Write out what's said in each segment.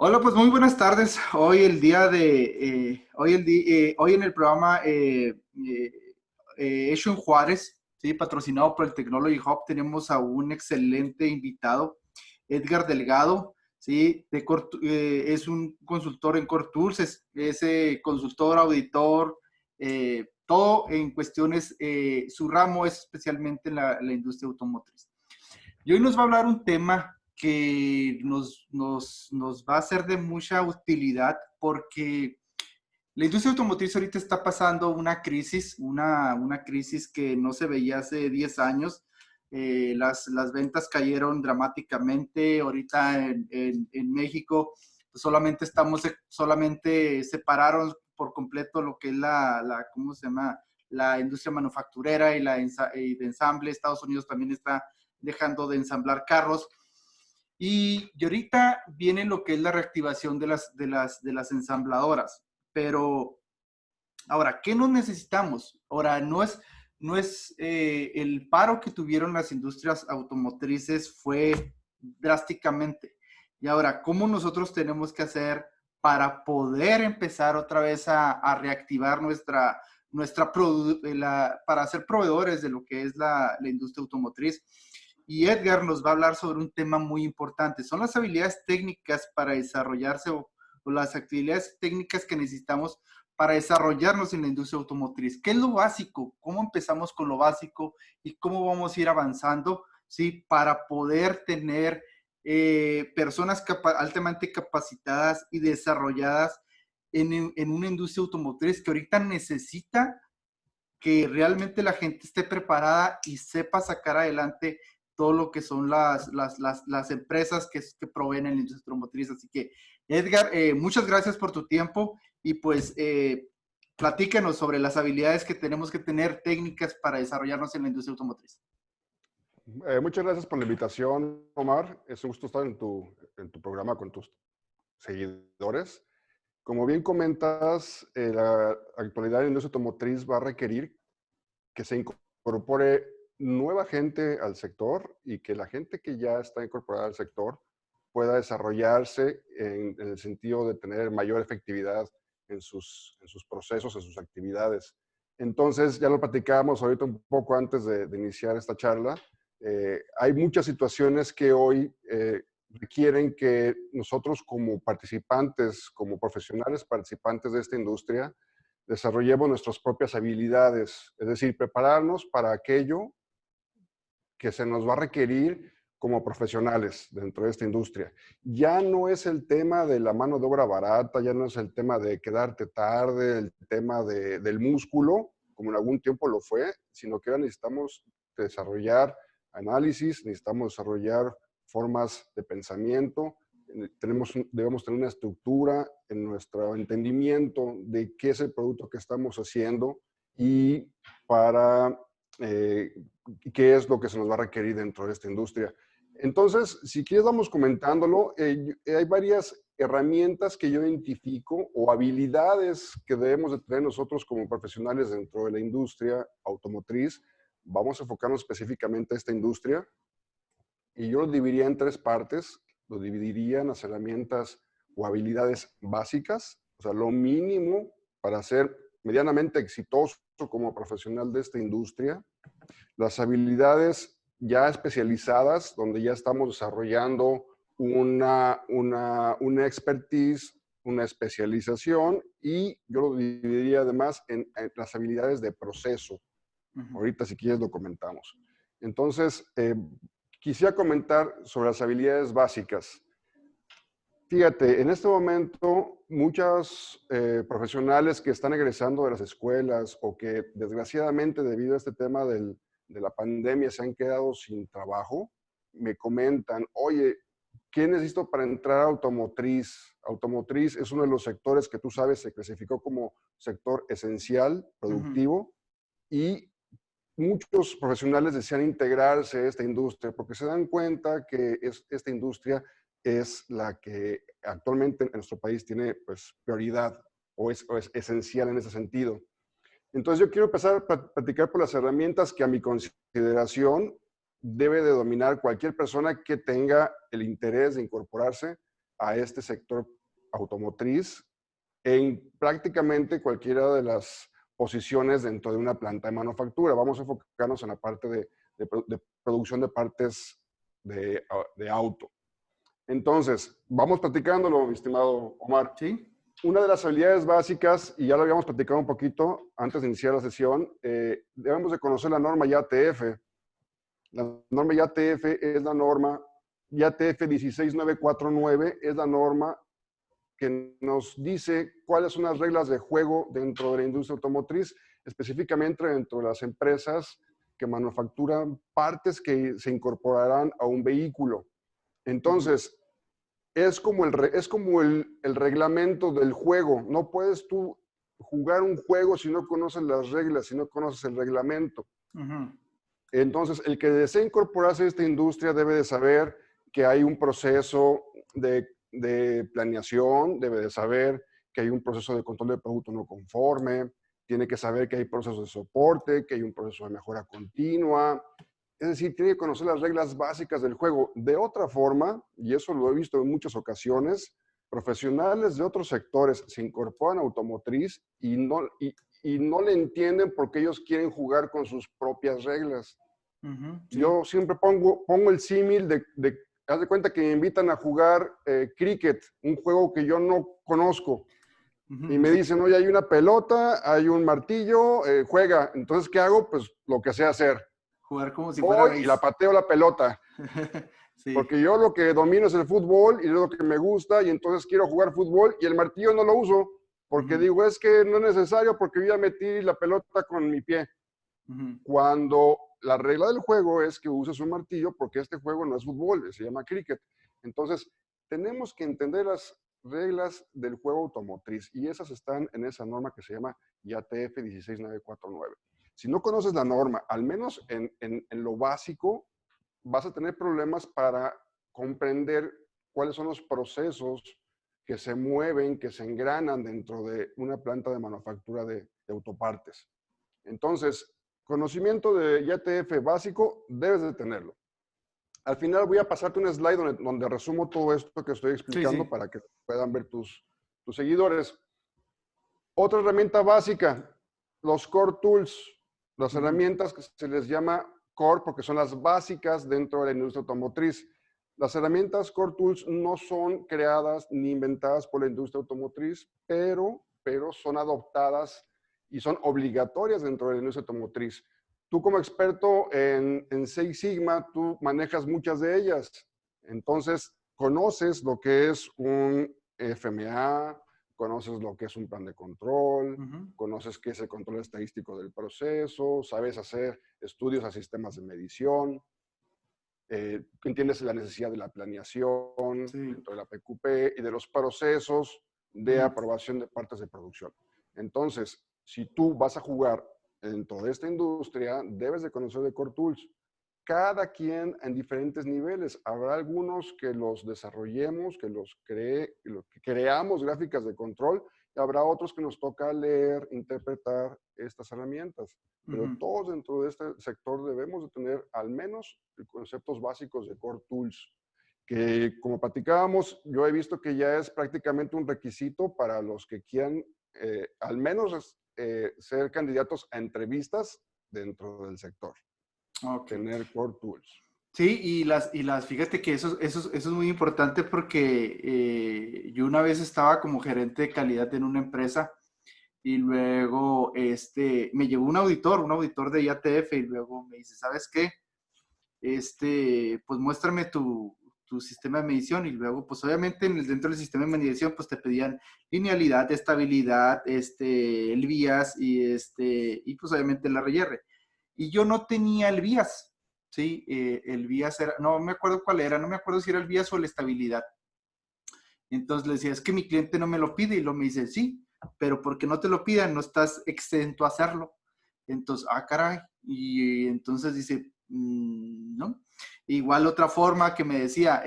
Hola, pues muy buenas tardes. Hoy el día de, hoy en el programa Hecho en Juárez, ¿sí? Patrocinado por el Technology Hub, tenemos a un excelente invitado, Edgar Delgado, ¿sí? Es un consultor en Core Tools, es consultor, auditor, todo en cuestiones, su ramo es especialmente en la industria automotriz. Y hoy nos va a hablar un tema que nos va a ser de mucha utilidad porque la industria automotriz ahorita está pasando una crisis, una crisis que no se veía hace 10 años. Las ventas cayeron dramáticamente. Ahorita en México pues solamente separaron por completo lo que es ¿cómo se llama? La industria manufacturera y de ensamble. Estados Unidos también está dejando de ensamblar carros. Y ahorita viene lo que es la reactivación de las ensambladoras. Pero ahora, ¿qué nos necesitamos? Ahora, no es el paro que tuvieron las industrias automotrices fue drásticamente. Y ahora, ¿cómo nosotros tenemos que hacer para poder empezar otra vez a reactivar para ser proveedores de lo que es la industria automotriz? Y Edgar nos va a hablar sobre un tema muy importante. Son las habilidades técnicas para desarrollarse o las actividades técnicas que necesitamos para desarrollarnos en la industria automotriz. ¿Qué es lo básico? ¿Cómo empezamos con lo básico y cómo vamos a ir avanzando? ¿Sí? Para poder tener personas altamente capacitadas y desarrolladas en una industria automotriz que ahorita necesita que realmente la gente esté preparada y sepa sacar adelante todo lo que son las empresas que proveen en la industria automotriz. Así que, Edgar, muchas gracias por tu tiempo y pues platícanos sobre las habilidades que tenemos que tener técnicas para desarrollarnos en la industria automotriz. Muchas gracias por la invitación, Omar. Es un gusto estar en tu programa con tus seguidores. Como bien comentas, la actualidad de la industria automotriz va a requerir que se incorpore nueva gente al sector y que la gente que ya está incorporada al sector pueda desarrollarse en el sentido de tener mayor efectividad en sus procesos, en sus actividades. Entonces, ya lo platicábamos ahorita un poco antes de iniciar esta charla. Hay muchas situaciones que hoy requieren que nosotros como participantes, como profesionales participantes de esta industria, desarrollemos nuestras propias habilidades, es decir, prepararnos para aquello que se nos va a requerir como profesionales dentro de esta industria. Ya no es el tema de la mano de obra barata, ya no es el tema de quedarte tarde, el tema del músculo, como en algún tiempo lo fue, sino que ahora necesitamos desarrollar análisis, necesitamos desarrollar formas de pensamiento, debemos tener una estructura en nuestro entendimiento de qué es el producto que estamos haciendo y para qué es lo que se nos va a requerir dentro de esta industria. Entonces, si quieres vamos comentándolo, hay varias herramientas que yo identifico o habilidades que debemos de tener nosotros como profesionales dentro de la industria automotriz. Vamos a enfocarnos específicamente a esta industria y yo lo dividiría en tres partes. Lo dividiría en las herramientas o habilidades básicas, o sea, lo mínimo para ser medianamente exitoso como profesional de esta industria. Las habilidades ya especializadas, donde ya estamos desarrollando una expertise, una especialización, y yo lo dividiría además en las habilidades de proceso. Uh-huh. Ahorita si quieres lo comentamos. Entonces, quisiera comentar sobre las habilidades básicas. Fíjate, en este momento muchos profesionales que están egresando de las escuelas o que desgraciadamente debido a este tema de la pandemia se han quedado sin trabajo, me comentan, oye, ¿qué necesito para entrar a automotriz? Automotriz es uno de los sectores que tú sabes se clasificó como sector esencial, Uh-huh. productivo, y muchos profesionales desean integrarse a esta industria porque se dan cuenta que esta industria es la que actualmente en nuestro país tiene pues, prioridad o es esencial en ese sentido. Entonces yo quiero empezar a platicar por las herramientas que a mi consideración debe de dominar cualquier persona que tenga el interés de incorporarse a este sector automotriz en prácticamente cualquiera de las posiciones dentro de una planta de manufactura. Vamos a enfocarnos en la parte de producción de partes de auto. Entonces, vamos platicándolo, mi estimado Omar. Sí. Una de las habilidades básicas, y ya lo habíamos platicado un poquito antes de iniciar la sesión, debemos de conocer la norma IATF. La norma IATF es la norma, IATF 16949 es la norma que nos dice cuáles son las reglas de juego dentro de la industria automotriz, específicamente dentro de las empresas que manufacturan partes que se incorporarán a un vehículo. Entonces, es como el reglamento del juego. No puedes tú jugar un juego si no conoces las reglas, si no conoces el reglamento. Entonces, el que desea incorporarse a esta industria debe de saber que hay un proceso de planeación, debe de saber que hay un proceso de control de producto no conforme, tiene que saber que hay procesos de soporte, que hay un proceso de mejora continua. Es decir, tiene que conocer las reglas básicas del juego. De otra forma, y eso lo he visto en muchas ocasiones, profesionales de otros sectores se incorporan a automotriz y no le entienden porque ellos quieren jugar con sus propias reglas. Sí. Yo siempre pongo el símil haz de cuenta que me invitan a jugar cricket, un juego que yo no conozco. Y me dicen, oye, hay una pelota, hay un martillo, juega. Entonces, ¿qué hago? Pues lo que sé hacer. Jugar como si fuera Voy y la pateo la pelota. Sí. Porque yo lo que domino es el fútbol y es lo que me gusta y entonces quiero jugar fútbol y el martillo no lo uso porque digo, es que no es necesario porque yo ya metí la pelota con mi pie. Cuando la regla del juego es que uses un martillo porque este juego no es fútbol, se llama cricket. Entonces, tenemos que entender las reglas del juego automotriz y esas están en esa norma que se llama IATF 16949. Si no conoces la norma, al menos en lo básico, vas a tener problemas para comprender cuáles son los procesos que se mueven, que se engranan dentro de una planta de manufactura de autopartes. Entonces, conocimiento de IATF básico debes de tenerlo. Al final voy a pasarte un slide donde resumo todo esto que estoy explicando para que puedan ver tus seguidores. Otra herramienta básica, los core tools, las herramientas que se les llama core porque son las básicas dentro de la industria automotriz. Las herramientas core tools no son creadas ni inventadas por la industria automotriz, pero son adoptadas y son obligatorias dentro de la industria automotriz. Tú como experto en Six Sigma, tú manejas muchas de ellas. Entonces, conoces lo que es un FMA, conoces lo que es un plan de control, conoces qué es el control estadístico del proceso, sabes hacer estudios a sistemas de medición, entiendes la necesidad de la planeación dentro de la PQP y de los procesos de aprobación de partes de producción. Entonces, si tú vas a jugar dentro de esta industria, debes de conocer de Core Tools. Cada quien en diferentes niveles. Habrá algunos que los desarrollemos, que creamos gráficas de control, y habrá otros que nos toca leer, interpretar estas herramientas. Pero todos dentro de este sector debemos de tener al menos conceptos básicos de Core Tools, que como platicábamos, yo he visto que ya es prácticamente un requisito para los que quieran al menos ser candidatos a entrevistas dentro del sector. Tener Core Tools. Sí, fíjate que eso es muy importante porque yo una vez estaba como gerente de calidad en una empresa y luego me llegó un auditor de IATF y luego me dice, ¿sabes qué? Pues muéstrame tu sistema de medición y luego pues obviamente dentro del sistema de medición pues te pedían linealidad, estabilidad, el BIAS y pues obviamente el RR. Y yo no tenía el BIAS, ¿sí? El BIAS era, no me acuerdo cuál era, no me acuerdo si era el BIAS o la estabilidad. Entonces le decía, es que mi cliente no me lo pide y lo me dice, sí, pero porque no te lo pidan, no estás exento a hacerlo. Entonces, caray. Y entonces dice, ¿no? Igual otra forma que me decía,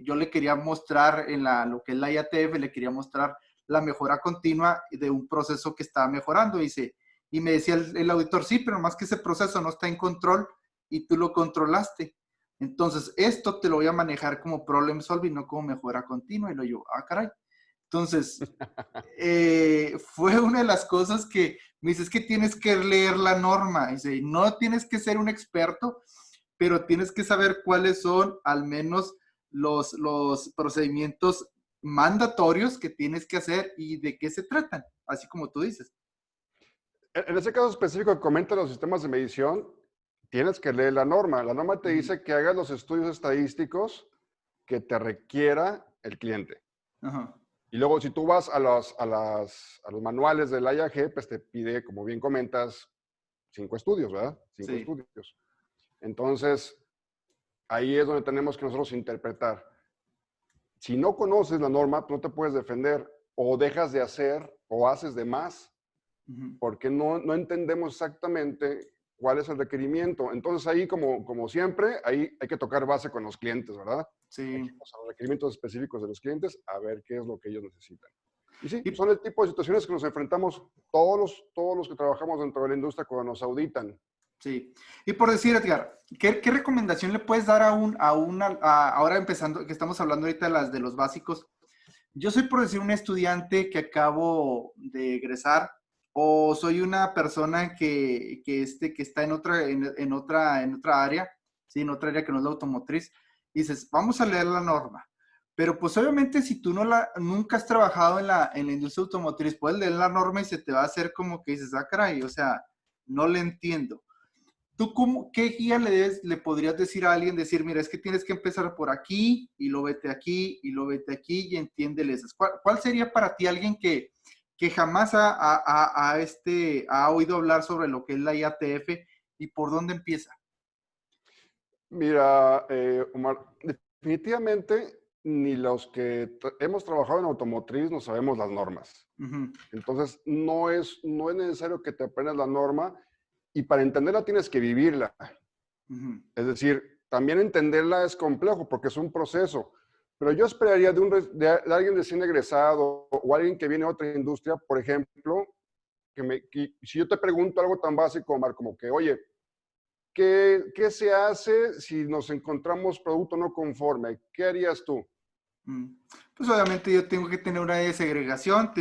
yo le quería mostrar en lo que es la IATF, le quería mostrar la mejora continua de un proceso que estaba mejorando. Dice, y me decía el auditor, sí, pero más que ese proceso no está en control y tú lo controlaste. Entonces, esto te lo voy a manejar como problem solving, no como mejora continua. Y lo yo, caray. Entonces, fue una de las cosas que me dice, es que tienes que leer la norma. Dice, no tienes que ser un experto, pero tienes que saber cuáles son al menos los procedimientos mandatorios que tienes que hacer y de qué se tratan, así como tú dices. En ese caso específico que comenta los sistemas de medición, tienes que leer la norma. La norma te Ujú. dice que hagas los estudios estadísticos que te requiera el cliente. Ajá. Y luego, si tú vas a los manuales del IAG, pues te pide, como bien comentas, 5 estudios, ¿verdad? 5 Sí. estudios. Entonces, ahí es donde tenemos que nosotros interpretar. Si no conoces la norma, no te puedes defender o dejas de hacer o haces de más Ujú. porque no entendemos exactamente cuál es el requerimiento. Entonces ahí, como siempre, ahí hay que tocar base con los clientes, ¿verdad? Hay que Sí. ir a los requerimientos específicos de los clientes a ver qué es lo que ellos necesitan. Y sí, Y, son el tipo de situaciones que nos enfrentamos todos los que trabajamos dentro de la industria cuando nos auditan. sí. Y por decir, Edgar, ¿qué recomendación le puedes dar ahora empezando, que estamos hablando ahorita de los básicos? Yo soy, por decir, un estudiante que acabo de egresar o soy una persona que está en otra área, ¿sí? En otra área que no es la automotriz. Y dices, vamos a leer la norma. Pero pues obviamente si tú nunca has trabajado en la industria automotriz, puedes leer la norma y se te va a hacer como que dices, caray, o sea, no le entiendo. ¿Tú qué guía le podrías decir a alguien? Decir, mira, es que tienes que empezar por aquí y lo vete aquí y lo vete aquí y entiéndele esas. ¿Cuál sería para ti alguien que jamás ha oído hablar sobre lo que es la IATF y por dónde empieza? Mira, Omar, definitivamente ni los que hemos trabajado en automotriz no sabemos las normas. Ujú, Entonces, no es necesario que te aprendas la norma y para entenderla tienes que vivirla. ujú, Es decir, también entenderla es complejo porque es un proceso. Pero yo esperaría de alguien recién egresado o alguien que viene de otra industria, por ejemplo, que si yo te pregunto algo tan básico, Omar, como que, oye, ¿qué se hace si nos encontramos producto no conforme? ¿Qué harías tú? mm. Pues obviamente yo tengo que tener una segregación,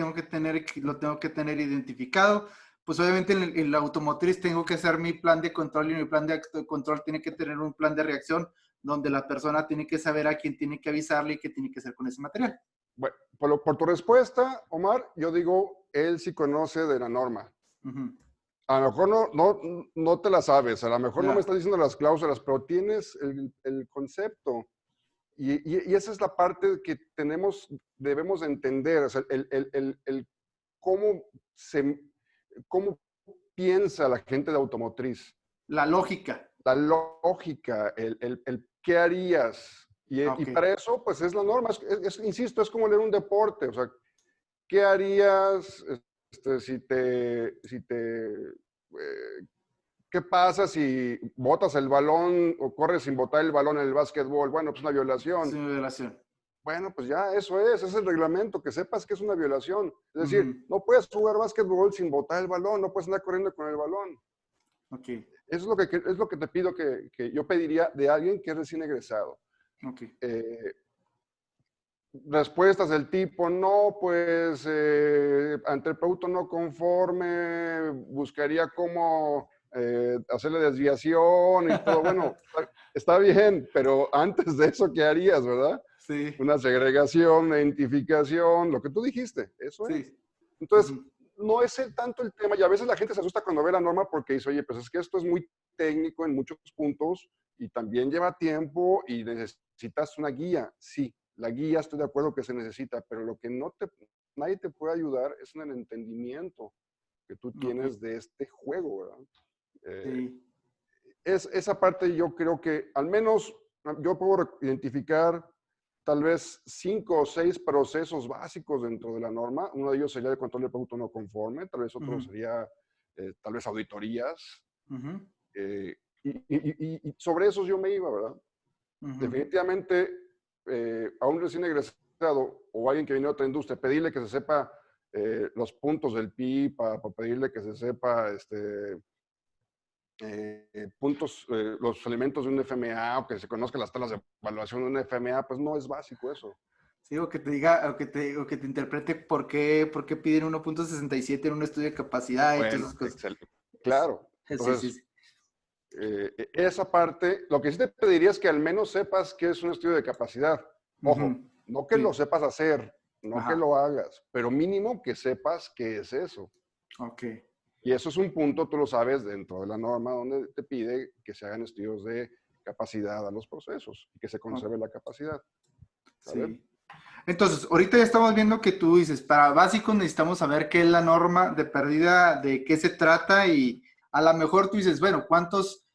lo tengo que tener identificado. Pues obviamente en la automotriz tengo que hacer mi plan de control y mi plan de control tiene que tener un plan de reacción donde la persona tiene que saber a quién tiene que avisarle y qué tiene que hacer con ese material. Bueno, por tu respuesta, Omar, yo digo, él sí conoce de la norma. Ujú. A lo mejor no te la sabes, a lo mejor no me Ya. estás diciendo las cláusulas, pero tienes el concepto. Y esa es la parte que debemos entender, o sea, el cómo, se, cómo piensa la gente de automotriz, La lógica. la lógica, el qué harías. Y Ok. para eso, pues es la norma, insisto, es como leer un deporte, o sea, ¿qué harías qué pasa si botas el balón o corres sin botar el balón en el básquetbol? Bueno, pues una violación. Sin violación. Bueno, pues ya, ese es el reglamento, que sepas que es una violación. Es decir, Ujú. no puedes jugar básquetbol sin botar el balón, no puedes andar corriendo con el balón. Ok. Eso es lo que te pido que yo pediría de alguien que es recién egresado. Ok. Eh, Respuestas del tipo, no, pues ante el producto no conforme, buscaría cómo hacerle desviación y todo. Bueno, está bien, pero antes de eso, ¿qué harías, verdad? Sí. Una segregación, una identificación, lo que tú dijiste, eso es. Sí. Entonces, Ujú. no es tanto el tema, y a veces la gente se asusta cuando ve la norma porque dice, oye, pues es que esto es muy técnico en muchos puntos y también lleva tiempo y necesitas una guía. Sí, la guía estoy de acuerdo que se necesita, pero lo que nadie te puede ayudar es en el entendimiento que tú Ok. tienes de este juego, ¿verdad? Eh, Sí. esa parte yo creo que al menos yo puedo identificar tal vez 5 o 6 procesos básicos dentro de la norma. Uno de ellos sería el control del producto no conforme, tal vez otro Ujú. sería tal vez auditorías. Ujú. eh, y sobre esos yo me iba, ¿verdad? Ujú. Definitivamente a un recién egresado o alguien que viene de otra industria, pedirle que se sepa los puntos del PIB, para pedirle que se sepa puntos, los elementos de un FMA o que se conozcan las tablas de evaluación de un FMA, pues no es básico eso. Sí, o que te diga, o que te interprete por qué piden 1.67 en un estudio de capacidad y todas Bueno, esas cosas. excelente. Claro. Sí, sí, Entonces, sí. esa parte, lo que sí te pediría es que al menos sepas qué es un estudio de capacidad. Ojo, Ujú. no que lo Sí, sepas hacer, no que ajá, lo hagas, pero mínimo que sepas qué es eso. ok. Y eso es un punto, tú lo sabes, dentro de la norma donde te pide que se hagan estudios de capacidad a los procesos y que se Ok, conserve la capacidad. ¿Sale? sí. Entonces, ahorita ya estamos viendo que tú dices, para básicos necesitamos saber qué es la norma de pérdida, de qué se trata y a lo mejor tú dices, bueno, cuántas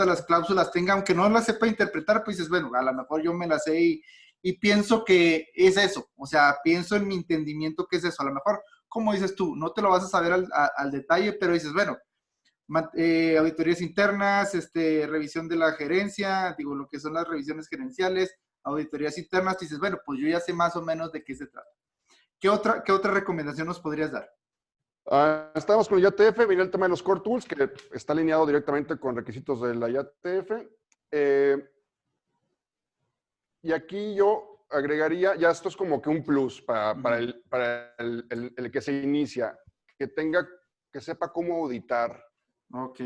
las cláusulas tenga, aunque no las sepa interpretar, pues dices, bueno, a lo mejor yo me las sé y pienso que es eso, o sea, pienso en mi entendimiento que es eso, a lo mejor, como dices tú, no te lo vas a saber al detalle, pero dices, bueno, auditorías internas, revisión de la gerencia, digo, lo que son las revisiones gerenciales, auditorías internas, dices, bueno, pues yo ya sé más o menos de qué se trata. ¿Qué otra recomendación nos podrías dar? Estamos con el IATF, viene el tema de los Core Tools, que está alineado directamente con requisitos de la IATF. Y aquí yo agregaría, ya esto es como que un plus para el que se inicia, que tenga, que sepa cómo auditar. Ok.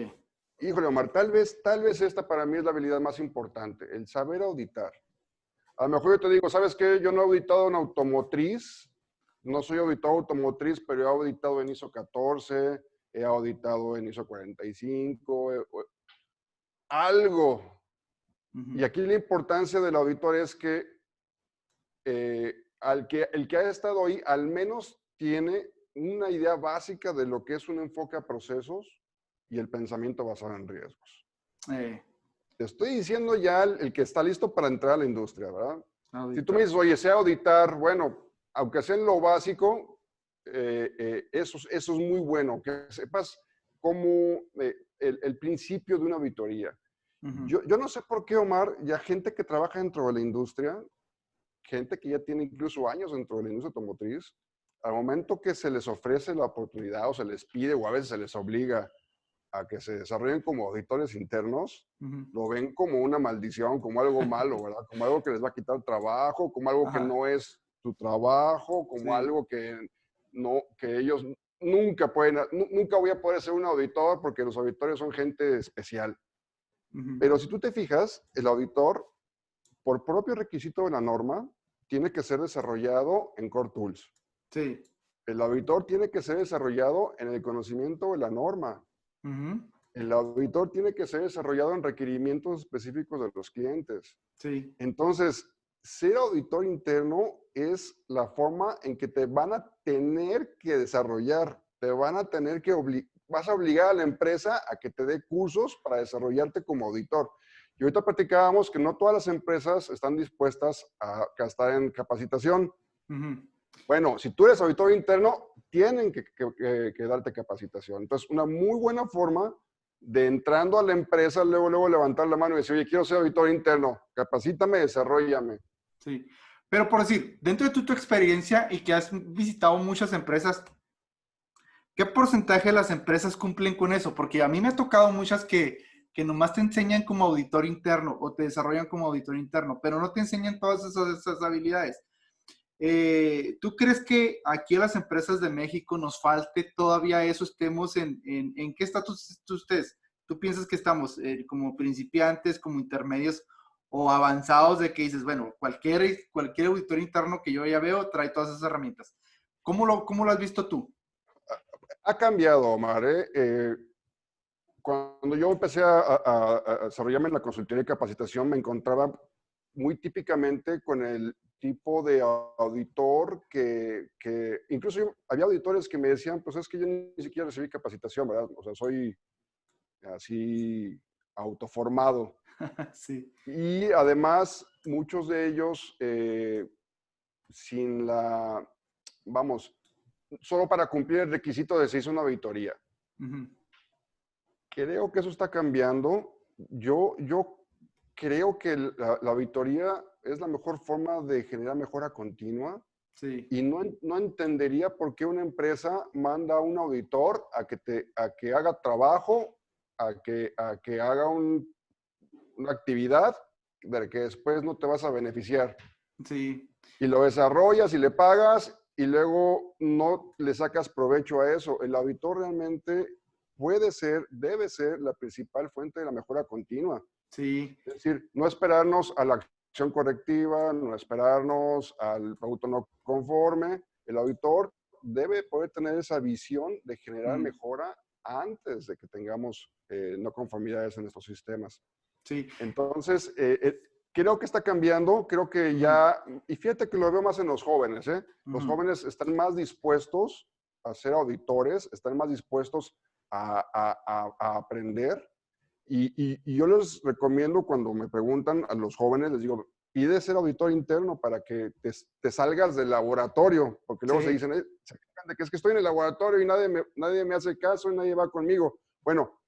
Híjole, Omar, tal vez esta para mí es la habilidad más importante, el saber auditar. A lo mejor yo te digo, ¿sabes qué? Yo no he auditado en automotriz, no soy auditor automotriz, pero he auditado en ISO 14, he auditado en ISO 45, algo. Y Ujú. aquí la importancia del auditor es que el que ha estado ahí al menos tiene una idea básica de lo que es un enfoque a procesos y el pensamiento basado en riesgos. Eh, Te estoy diciendo ya el que está listo para entrar a la industria, ¿verdad? Si tú me auditor. dices, oye, sé auditar, bueno, aunque sea en lo básico, eso es muy bueno, que sepas cómo el principio de una auditoría. Ujú. Yo no sé por qué, Omar, ya gente que trabaja dentro de la industria, gente que ya tiene incluso años dentro de la industria automotriz, al momento que se les ofrece la oportunidad o se les pide o a veces se les obliga a que se desarrollen como auditores internos, Ujú. lo ven como una maldición, como algo malo, ¿verdad? Como algo que les va a quitar trabajo, como algo que Ajá. no es su trabajo, como Sí. algo que ellos nunca pueden, nunca voy a poder ser un auditor porque los auditores son gente especial. Ujú. Pero si tú te fijas, el auditor, por propio requisito de la norma, tiene que ser desarrollado en Core Tools. Sí. El auditor tiene que ser desarrollado en el conocimiento de la norma. Ujú. El auditor tiene que ser desarrollado en requerimientos específicos de los clientes. Sí. Entonces, ser auditor interno es la forma en que te van a tener que desarrollar, te van a tener que vas a obligar a la empresa a que te dé cursos para desarrollarte como auditor. Y ahorita platicábamos que no todas las empresas están dispuestas a gastar en capacitación. Ujú. Bueno, si tú eres auditor interno, tienen que darte capacitación. Entonces, una muy buena forma de entrando a la empresa, luego levantar la mano y decir, oye, quiero ser auditor interno, capacítame, desarrollame. Sí. Pero por decir, dentro de tu experiencia y que has visitado muchas empresas, ¿qué porcentaje de las empresas cumplen con eso? Porque a mí me ha tocado muchas que nomás te enseñan como auditor interno o te desarrollan como auditor interno, pero no te enseñan todas esas habilidades. ¿Tú crees que aquí a las empresas de México nos falte todavía eso? ¿Estemos en qué estatus ustedes? ¿Tú piensas que estamos como principiantes, como intermedios o avanzados de que dices, bueno, cualquier auditor interno que yo ya veo trae todas esas herramientas? ¿Cómo lo has visto tú? Ha cambiado, Omar. Cuando yo empecé a desarrollarme en la consultoría y capacitación, me encontraba muy típicamente con el tipo de auditor que incluso había auditores que me decían, pues es que yo ni siquiera recibí capacitación, ¿verdad? O sea, soy así autoformado. Sí. Y además, muchos de ellos sin la, vamos, solo para cumplir el requisito de se hizo una auditoría. Ujú. Creo que eso está cambiando. Yo creo que la auditoría es la mejor forma de generar mejora continua Sí. y no entendería por qué una empresa manda a un auditor a que haga trabajo a que haga una actividad de que después no te vas a beneficiar. Sí, Y lo desarrollas y le pagas y luego no le sacas provecho a eso. El auditor realmente puede ser, debe ser la principal fuente de la mejora continua. sí, Es decir, no esperarnos a la acción correctiva, no esperarnos al producto no conforme. El auditor debe poder tener esa visión de generar mm, mejora antes de que tengamos no conformidades en estos sistemas. sí, Entonces, creo que está cambiando, creo que ujú, ya, y fíjate que lo veo más en los jóvenes, ¿eh? Los ujú, jóvenes están más dispuestos a ser auditores, están más dispuestos a aprender. Y yo les recomiendo cuando me preguntan a los jóvenes, les digo, pide ser auditor interno para que te salgas del laboratorio, porque luego se sí, dicen, se quejan de que es que estoy en el laboratorio y nadie me hace caso y nadie va conmigo. Bueno,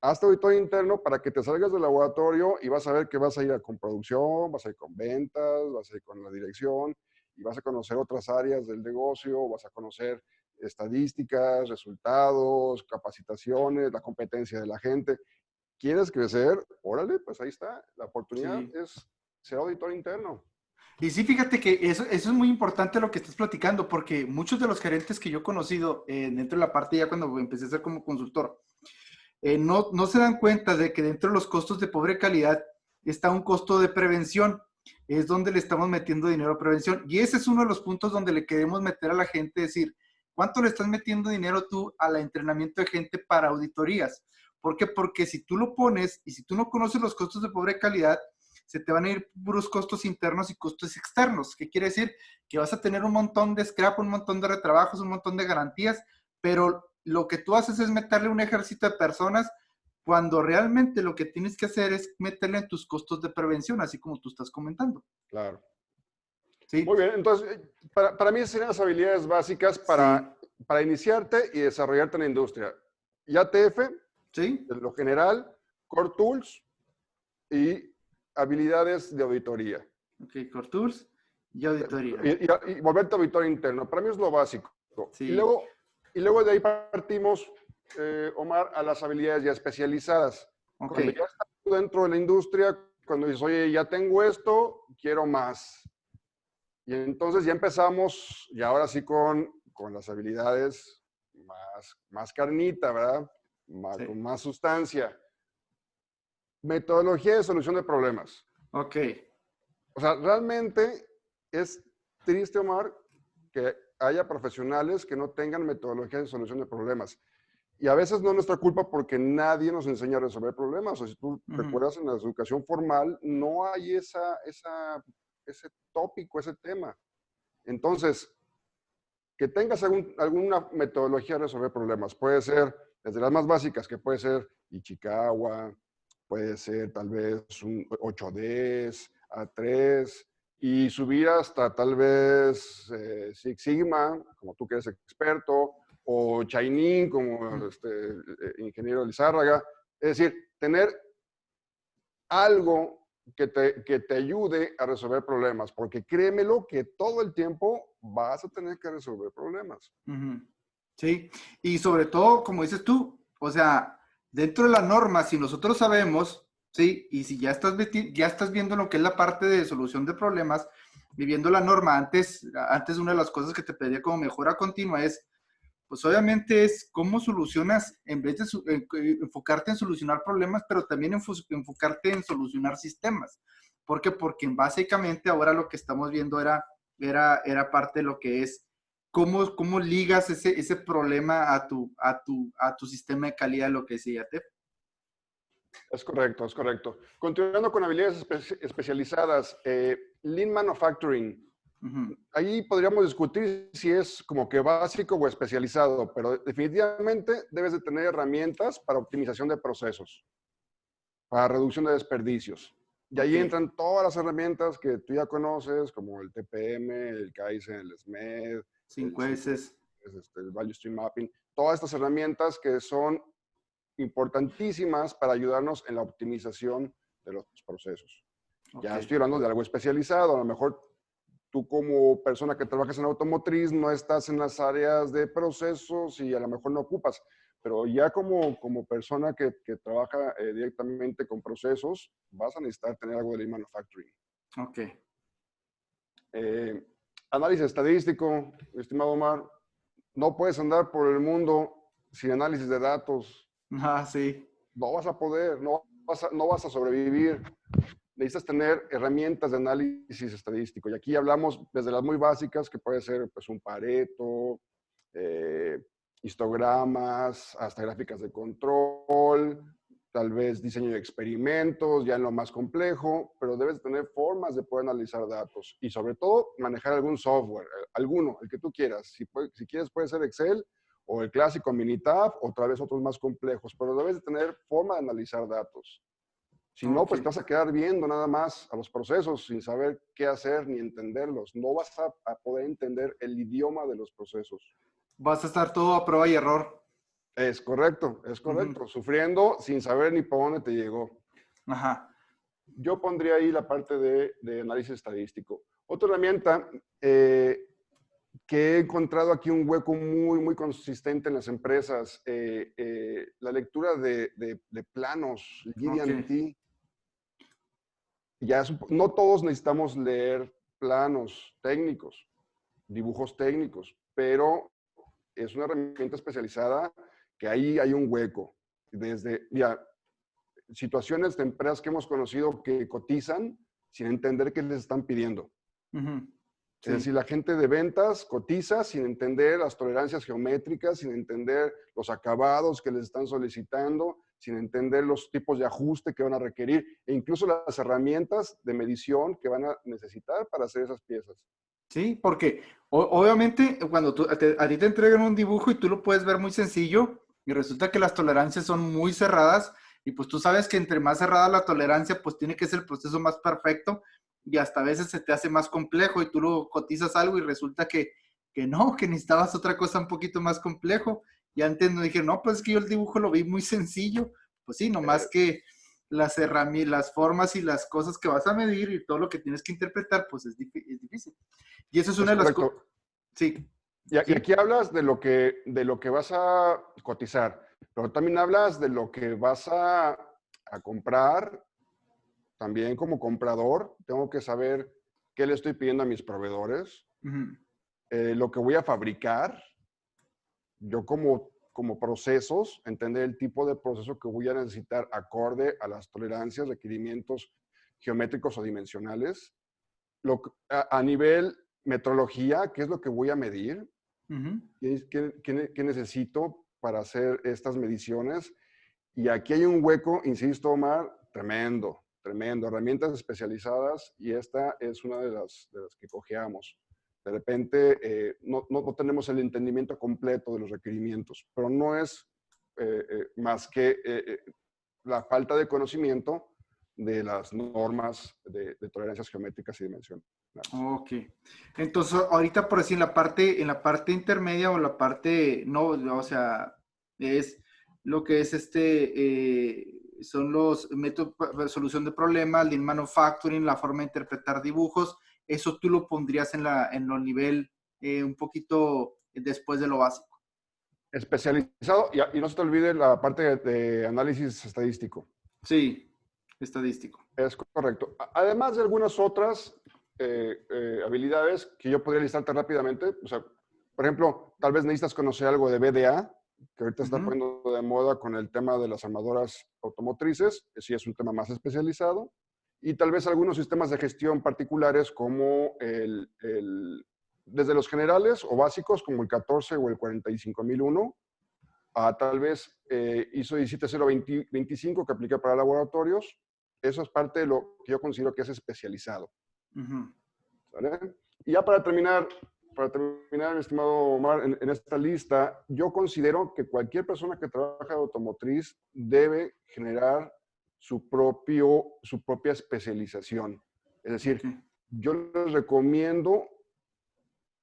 haz tu auditorio interno para que te salgas del laboratorio y vas a ver que vas a ir con producción, vas a ir con ventas, vas a ir con la dirección y vas a conocer otras áreas del negocio, vas a conocer estadísticas, resultados, capacitaciones, la competencia de la gente. ¿Quieres crecer? Órale, pues ahí está. La oportunidad sí. es ser auditor interno. Y sí, fíjate que eso es muy importante lo que estás platicando, porque muchos de los gerentes que yo he conocido dentro de la parte ya cuando empecé a ser como consultor, no se dan cuenta de que dentro de los costos de pobre calidad está un costo de prevención. Es donde le estamos metiendo dinero a prevención. Y ese es uno de los puntos donde le queremos meter a la gente, decir, ¿cuánto le estás metiendo dinero tú al entrenamiento de gente para auditorías? ¿Por qué? Porque si tú lo pones y si tú no conoces los costos de pobre calidad, se te van a ir puros costos internos y costos externos. ¿Qué quiere decir? Que vas a tener un montón de scrap, un montón de retrabajos, un montón de garantías, pero lo que tú haces es meterle un ejército de personas cuando realmente lo que tienes que hacer es meterle en tus costos de prevención, así como tú estás comentando. Claro. ¿Sí? Muy bien, entonces, para mí serían las habilidades básicas Sí. para iniciarte y desarrollarte en la industria. IATF, ¿Sí? en lo general, Core Tools y habilidades de auditoría. Ok, Core Tools y auditoría. Y volverte auditor interno. Para mí es lo básico. Y Sí. luego, y luego de ahí partimos, Omar, a las habilidades ya especializadas. Ok. Cuando ya estás dentro de la industria, cuando dices, oye, ya tengo esto, quiero más. Y entonces ya empezamos, y ahora sí con las habilidades más carnita, ¿verdad? Sí. Con más sustancia. Metodología de solución de problemas. Ok. O sea, realmente es triste, Omar, que haya profesionales que no tengan metodología de solución de problemas. Y a veces no es nuestra culpa porque nadie nos enseña a resolver problemas. O si tú Ujú. recuerdas en la educación formal, no hay ese tópico, ese tema. Entonces, que tengas alguna metodología de resolver problemas. Puede ser desde las más básicas, que puede ser Ichikawa, puede ser tal vez un 8Ds, A3, y subir hasta tal vez Six Sigma, como tú que eres experto, o Chainin, como ingeniero Lizárraga. Es decir, tener algo que te ayude a resolver problemas, porque créemelo que todo el tiempo vas a tener que resolver problemas. Ujú. Sí. Y sobre todo, como dices tú, o sea, dentro de la norma, si nosotros sabemos, sí, y si ya estás viendo lo que es la parte de solución de problemas, viviendo la norma, antes una de las cosas que te pedía como mejora continua es pues obviamente es cómo solucionas, en vez de enfocarte en solucionar problemas, pero también enfocarte en solucionar sistemas. ¿Por qué? Porque básicamente ahora lo que estamos viendo era parte de lo que es cómo ligas ese problema a tu sistema de calidad, lo que decía Tef. Es correcto, es correcto. Continuando con habilidades especializadas, Lean Manufacturing. Ujú. Ahí podríamos discutir si es como que básico o especializado, pero definitivamente debes de tener herramientas para optimización de procesos, para reducción de desperdicios. Y Ok, ahí entran todas las herramientas que tú ya conoces, como el TPM, el Kaizen, el SMED, el 5S. el Value Stream Mapping, todas estas herramientas que son importantísimas para ayudarnos en la optimización de los procesos. Ok. Ya estoy hablando de algo especializado, a lo mejor tú como persona que trabajas en automotriz no estás en las áreas de procesos y a lo mejor no ocupas, pero ya como persona que trabaja directamente con procesos, vas a necesitar tener algo de Lean Manufacturing. Ok. Análisis estadístico, estimado Omar, no puedes andar por el mundo sin análisis de datos. Ah, sí. No vas a poder, no vas a sobrevivir. Necesitas tener herramientas de análisis estadístico. Y aquí hablamos desde las muy básicas, que puede ser pues, un Pareto, histogramas, hasta gráficas de control, tal vez diseño de experimentos, ya en lo más complejo, pero debes tener formas de poder analizar datos y sobre todo manejar algún software, alguno, el que tú quieras. Si quieres puede ser Excel o el clásico Minitab o tal vez otros más complejos, pero debes de tener forma de analizar datos. Si no, Ok. pues te vas a quedar viendo nada más a los procesos sin saber qué hacer ni entenderlos. No vas a poder entender el idioma de los procesos. Vas a estar todo a prueba y error. Es correcto, es Ujú. correcto. Sufriendo sin saber ni por dónde te llegó. Ajá. Yo pondría ahí la parte de análisis estadístico. Otra herramienta que he encontrado aquí un hueco muy consistente en las empresas, la lectura de planos, el Ok. GD&T. No todos necesitamos leer planos técnicos, dibujos técnicos, pero es una herramienta especializada que ahí hay un hueco. Desde, ya, situaciones de empresas que hemos conocido que cotizan sin entender qué les están pidiendo. Ujú. Es Sí. decir, la gente de ventas cotiza sin entender las tolerancias geométricas, sin entender los acabados que les están solicitando, sin entender los tipos de ajuste que van a requerir e incluso las herramientas de medición que van a necesitar para hacer esas piezas. Sí, porque obviamente cuando a ti te entregan un dibujo y tú lo puedes ver muy sencillo y resulta que las tolerancias son muy cerradas y pues tú sabes que entre más cerrada la tolerancia pues tiene que ser el proceso más perfecto y hasta a veces se te hace más complejo y tú lo cotizas algo y resulta que no, que necesitabas otra cosa un poquito más complejo. Y antes no dije, no, pues es que yo el dibujo lo vi muy sencillo. Pues sí, nomás Eh, que las herramientas, las formas y las cosas que vas a medir y todo lo que tienes que interpretar pues es difícil. Y eso es una es de las cosas. correcto. Sí, Y sí. aquí hablas de lo que vas a cotizar, pero también hablas de lo que vas a comprar. También como comprador, tengo que saber qué le estoy pidiendo a mis proveedores, Ujú. lo que voy a fabricar, yo como procesos, entender el tipo de proceso que voy a necesitar acorde a las tolerancias, requerimientos geométricos o dimensionales. A nivel metrología, ¿qué es lo que voy a medir? Ujú. ¿Qué necesito para hacer estas mediciones? Y aquí hay un hueco, insisto, Omar, tremendo, tremendo. Herramientas especializadas y esta es una de las que cojeamos. De repente no tenemos el entendimiento completo de los requerimientos, pero no es más que la falta de conocimiento de las normas de tolerancias geométricas y dimensionales. Ok. Entonces, ahorita por decir en la parte intermedia o la parte, no, o sea, es lo que es son los métodos de solución de problemas, Lean Manufacturing, la forma de interpretar dibujos, eso tú lo pondrías en lo nivel un poquito después de lo básico. Especializado y no se te olvide la parte de análisis estadístico. Sí, estadístico. Es correcto. Además de algunas otras habilidades que yo podría listarte rápidamente, o sea, por ejemplo, tal vez necesitas conocer algo de VDA, que ahorita está Ujú. poniendo de moda con el tema de las armadoras automotrices, que sí es un tema más especializado, y tal vez algunos sistemas de gestión particulares como desde los generales o básicos como el 14 o el 45001, a tal vez ISO 17025 que aplica para laboratorios. Eso es parte de lo que yo considero que es especializado. Ujú. ¿Vale? Y ya para terminar, mi estimado Omar, en esta lista, yo considero que cualquier persona que trabaja en automotriz debe generar su propia especialización. Es Ok, decir, yo les recomiendo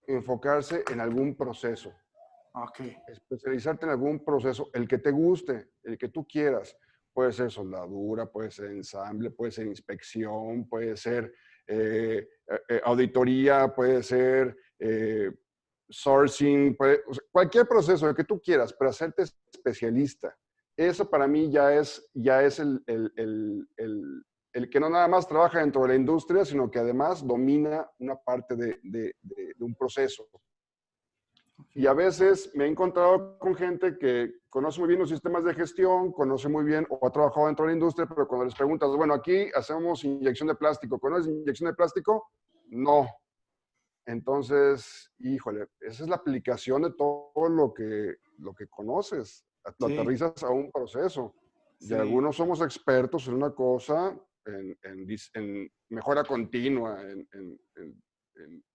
enfocarse en algún proceso. ok. Especializarte en algún proceso, el que te guste, el que tú quieras. Puede ser soldadura, puede ser ensamble, puede ser inspección, puede ser auditoría, puede ser sourcing, o sea, cualquier proceso que tú quieras, pero hacerte especialista. Eso para mí ya es el que no nada más trabaja dentro de la industria, sino que además domina una parte de un proceso. Y a veces me he encontrado con gente que conoce muy bien los sistemas de gestión, conoce muy bien o ha trabajado dentro de la industria, pero cuando les preguntas, bueno, aquí hacemos inyección de plástico, ¿conoces inyección de plástico? No. Entonces, híjole, esa es la aplicación de todo lo que conoces. Lo Sí, aterrizas a un proceso. Y sí. algunos somos expertos en una cosa, en mejora continua, en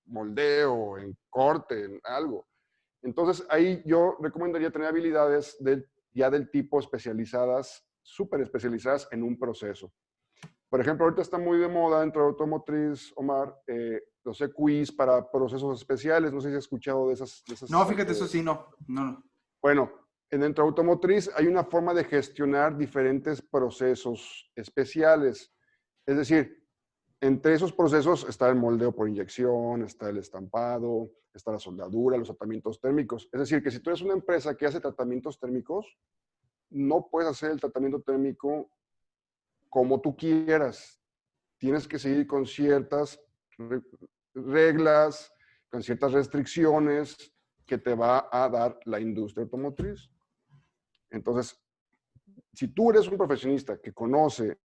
moldeo, en corte, en algo. Entonces, ahí yo recomendaría tener habilidades ya del tipo especializadas, súper especializadas en un proceso. Por ejemplo, ahorita está muy de moda dentro de automotriz, Omar, los EQIs para procesos especiales. No sé si has escuchado de esas. No, fíjate, eso sí, no. No, no. Bueno, dentro de automotriz hay una forma de gestionar diferentes procesos especiales. Es decir, entre esos procesos está el moldeo por inyección, está el estampado, está la soldadura, los tratamientos térmicos. Es decir, que si tú eres una empresa que hace tratamientos térmicos, no puedes hacer el tratamiento térmico como tú quieras. Tienes que seguir con ciertas reglas, con ciertas restricciones que te va a dar la industria automotriz. Entonces, si tú eres un profesionista que conoce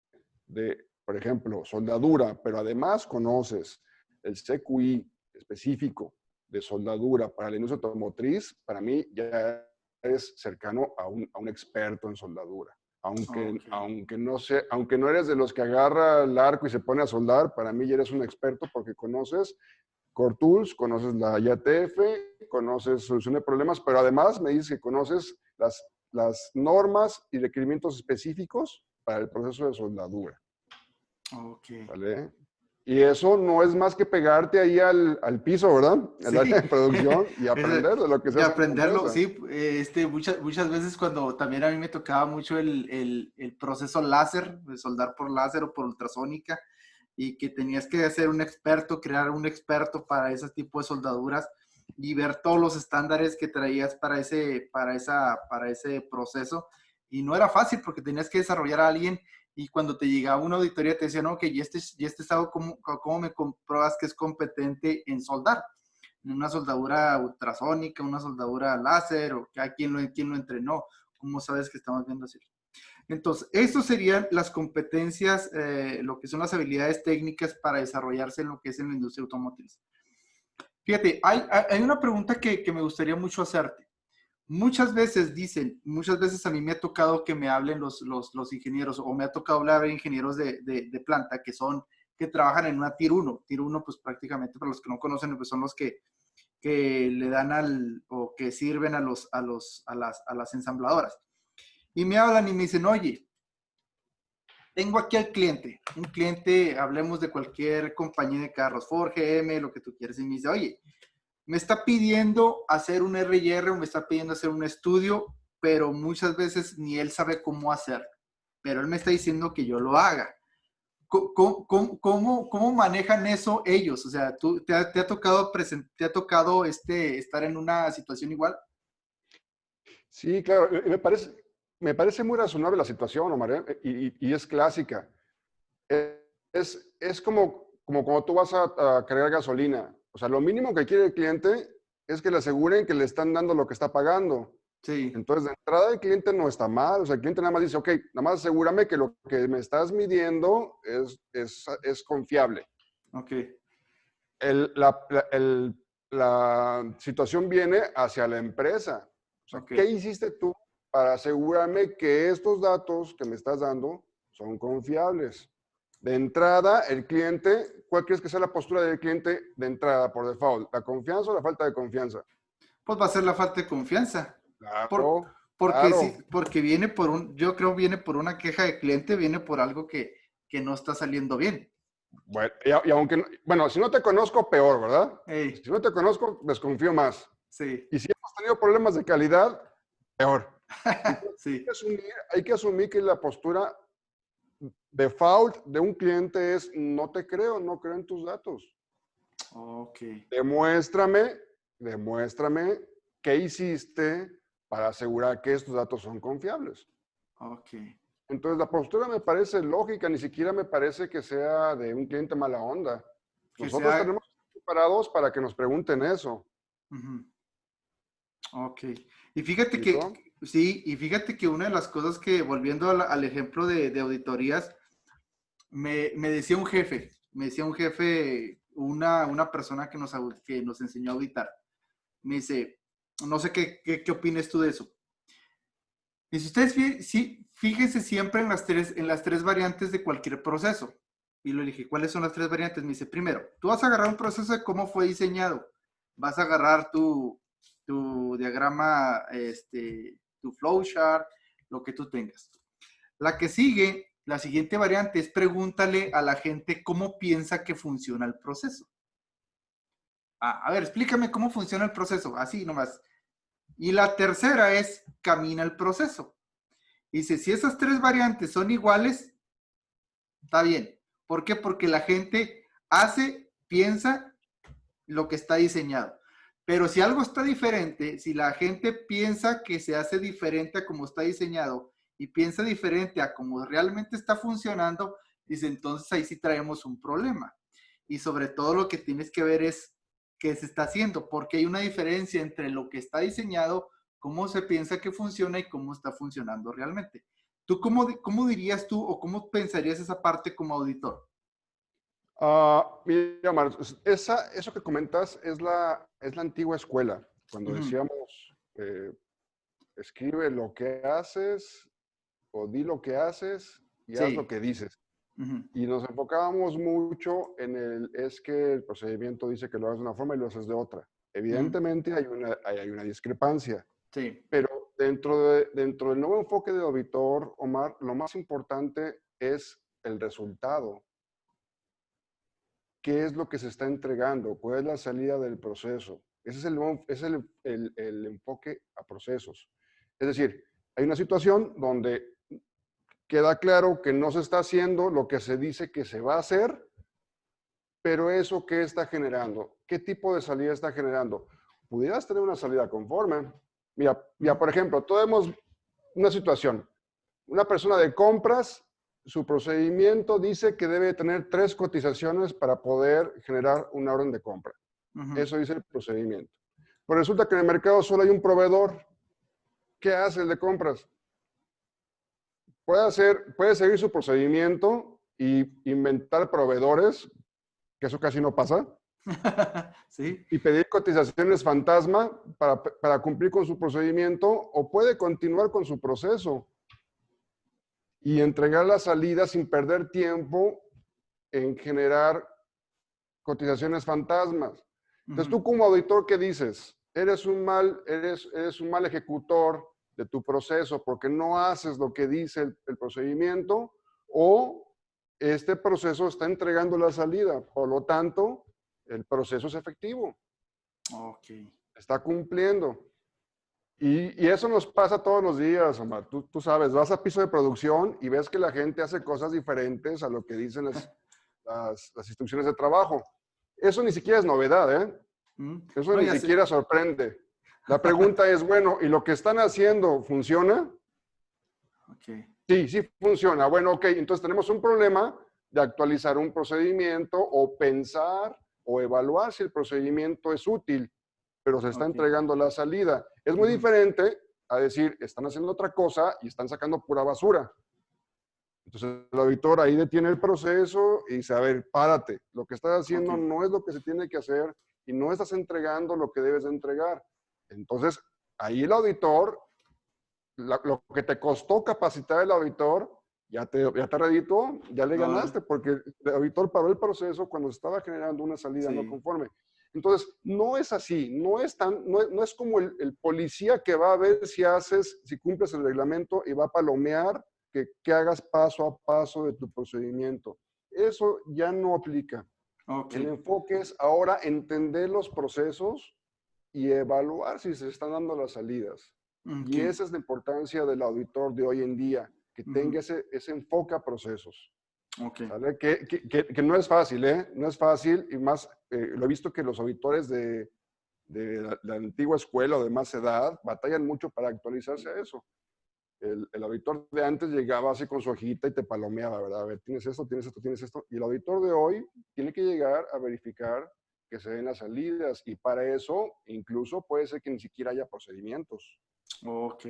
de, por ejemplo, soldadura, pero además conoces el CQI específico de soldadura para la industria automotriz, para mí ya eres cercano a un experto en soldadura. Okay. Aunque no eres de los que agarra el arco y se pone a soldar, para mí ya eres un experto porque conoces Core Tools, conoces la IATF, conoces solución de problemas, pero además me dices que conoces las normas y requerimientos específicos para el proceso de soldadura. Ok. ¿Vale? Y eso no es más que pegarte ahí al piso, ¿verdad? Al área Sí, de producción y aprender de lo que se de hace en la aprenderlo, empresa. sí, muchas veces cuando también a mí me tocaba mucho el proceso láser, de soldar por láser o por ultrasónica, y que tenías que ser un experto, crear un experto para ese tipo de soldaduras y ver todos los estándares que traías para ese proceso. Y no era fácil porque tenías que desarrollar a alguien y cuando te llegaba una auditoría te decían, ok, y este estado, ¿cómo me compruebas que es competente en soldar? En una soldadura ultrasónica, una soldadura láser, o quién lo entrenó, ¿cómo sabes que estamos viendo así? Entonces, estas serían las competencias, lo que son las habilidades técnicas para desarrollarse en lo que es en la industria automotriz. Fíjate, hay una pregunta que me gustaría mucho hacerte. Muchas veces a mí me ha tocado que me hablen los ingenieros o me ha tocado hablar de ingenieros de planta que trabajan en una Tier 1. Tier 1, pues prácticamente, para los que no conocen, pues son los que le dan o que sirven a las ensambladoras. Y me hablan y me dicen, oye, tengo aquí al cliente, un cliente, hablemos de cualquier compañía de carros, Ford, GM, lo que tú quieras, y me dice, oye, me está pidiendo hacer un R&R o me está pidiendo hacer un estudio, pero muchas veces ni él sabe cómo hacer, pero él me está diciendo que yo lo haga. ¿Cómo manejan eso ellos? O sea, ¿te ha tocado estar en una situación igual? Sí, claro. Me parece muy razonable la situación, Omar, ¿eh? Y es clásica. Es como cuando tú vas a cargar gasolina. O sea, lo mínimo que quiere el cliente es que le aseguren que le están dando lo que está pagando. Sí, Entonces, de entrada, el cliente no está mal. O sea, el cliente nada más dice, ok, nada más asegúrame que lo que me estás midiendo es confiable. ok, La situación viene hacia la empresa. O sea, ok. ¿qué hiciste tú para asegurarme que estos datos que me estás dando son confiables? De entrada, el cliente, ¿cuál crees que sea la postura del cliente de entrada por default? ¿La confianza o la falta de confianza? Pues va a ser la falta de confianza. Por, Claro, porque sí, claro. porque yo creo viene por una queja de cliente, viene por algo que no está saliendo bien. Bueno, y aunque, bueno, si no te conozco, peor, ¿verdad? Ey, Si no te conozco, desconfío más. sí, Y si hemos tenido problemas de calidad, peor. Entonces, sí, hay que asumir que la postura default de un cliente es no te creo, no creo en tus datos. ok, Demuéstrame demuéstrame qué hiciste para asegurar que estos datos son confiables. Ok. Entonces, la postura me parece lógica, ni siquiera me parece que sea de un cliente mala onda. Que Nosotros sea... tenemos que estar preparados para que nos pregunten eso. Ujú. Ok. Y fíjate que, ¿Listo? sí, y fíjate que una de las cosas que, volviendo al ejemplo de auditorías, me decía un jefe, una persona que nos enseñó a auditar, me dice, no sé qué opines tú de eso. Dice, sí, fíjense siempre en las tres variantes de cualquier proceso. Y le dije, ¿cuáles son las tres variantes? Me dice, primero, tú vas a agarrar un proceso de cómo fue diseñado. Vas a agarrar tu diagrama, tu flowchart, lo que tú tengas. La que sigue, la siguiente variante es pregúntale a la gente cómo piensa que funciona el proceso. A ver, explícame cómo funciona el proceso, así nomás. Y la tercera es camina el proceso. Dice, si esas tres variantes son iguales, está bien. ¿Por qué? Porque la gente piensa lo que está diseñado. Pero si algo está diferente, si la gente piensa que se hace diferente a como está diseñado y piensa diferente a como realmente está funcionando, dice, entonces ahí sí traemos un problema. Y sobre todo lo que tienes que ver es qué se está haciendo, porque hay una diferencia entre lo que está diseñado, cómo se piensa que funciona y cómo está funcionando realmente. ¿Tú cómo dirías tú o cómo pensarías esa parte como auditor? Mira, Omar, eso que comentas es la antigua escuela, cuando Ujú, decíamos, escribe lo que haces o di lo que haces y haz lo sí. que dices. Ujú, Y nos enfocábamos mucho es que el procedimiento dice que lo hagas de una forma y lo haces de otra. ujú, Evidentemente hay una discrepancia, sí. pero dentro del nuevo enfoque de auditor, Omar, lo más importante es el resultado. ¿Qué es lo que se está entregando? ¿Cuál es la salida del proceso? Ese es el enfoque a procesos. Es decir, hay una situación donde queda claro que no se está haciendo lo que se dice que se va a hacer, pero eso ¿qué está generando? ¿Qué tipo de salida está generando? Pudieras tener una salida conforme. Mira, Ujú, por ejemplo, tenemos una situación. Una persona de compras, su procedimiento dice que debe tener 3 cotizaciones para poder generar una orden de compra. ujú. Eso dice el procedimiento. Pero resulta que en el mercado solo hay un proveedor. ¿Qué hace el de compras? Puede seguir su procedimiento y inventar proveedores, que eso casi no pasa, Sí, y pedir cotizaciones fantasma para cumplir con su procedimiento, o puede continuar con su proceso y entregar la salida sin perder tiempo en generar cotizaciones fantasmas. Entonces, ujú, tú como auditor, ¿qué dices? Eres un mal ejecutor de tu proceso porque no haces lo que dice el procedimiento, o este proceso está entregando la salida. Por lo tanto, el proceso es efectivo, ok. está cumpliendo. Y eso nos pasa todos los días, Omar. Tú sabes, vas a piso de producción y ves que la gente hace cosas diferentes a lo que dicen las instrucciones de trabajo. Eso ni siquiera es novedad, ¿eh? Mm, Eso no, ni ya sé. siquiera sorprende. La pregunta es, bueno, ¿y lo que están haciendo funciona? Ok. Sí, sí funciona. Bueno, ok, entonces tenemos un problema de actualizar un procedimiento o pensar o evaluar si el procedimiento es útil, pero se está Ok. entregando la salida. Es muy Ujú, diferente a decir, están haciendo otra cosa y están sacando pura basura. Entonces el auditor ahí detiene el proceso y dice, a ver, párate, lo que estás ok. haciendo no es lo que se tiene que hacer y no estás entregando lo que debes de entregar. Entonces, ahí el auditor, lo que te costó capacitar el auditor, ya te reditó, ya le Ahora, ganaste, porque el auditor paró el proceso cuando estaba generando una salida no sí. conforme. Entonces, no es así, no es como el policía que va a ver si cumples el reglamento y va a palomear que hagas paso a paso de tu procedimiento. Eso ya no aplica. Ok. El enfoque es ahora entender los procesos y evaluar si se están dando las salidas. Ok. Y esa es la importancia del auditor de hoy en día, que Ujú, tenga ese enfoque a procesos. ok. ¿Sale? Que no es fácil, ¿eh? No es fácil, y más, lo he visto que los auditores la antigua escuela o de más edad batallan mucho para actualizarse a eso. El auditor de antes llegaba así con su hojita y te palomeaba, ¿verdad? A ver, tienes esto, tienes esto, tienes esto. Y el auditor de hoy tiene que llegar a verificar que se den las salidas. Y para eso, incluso puede ser que ni siquiera haya procedimientos. Ok.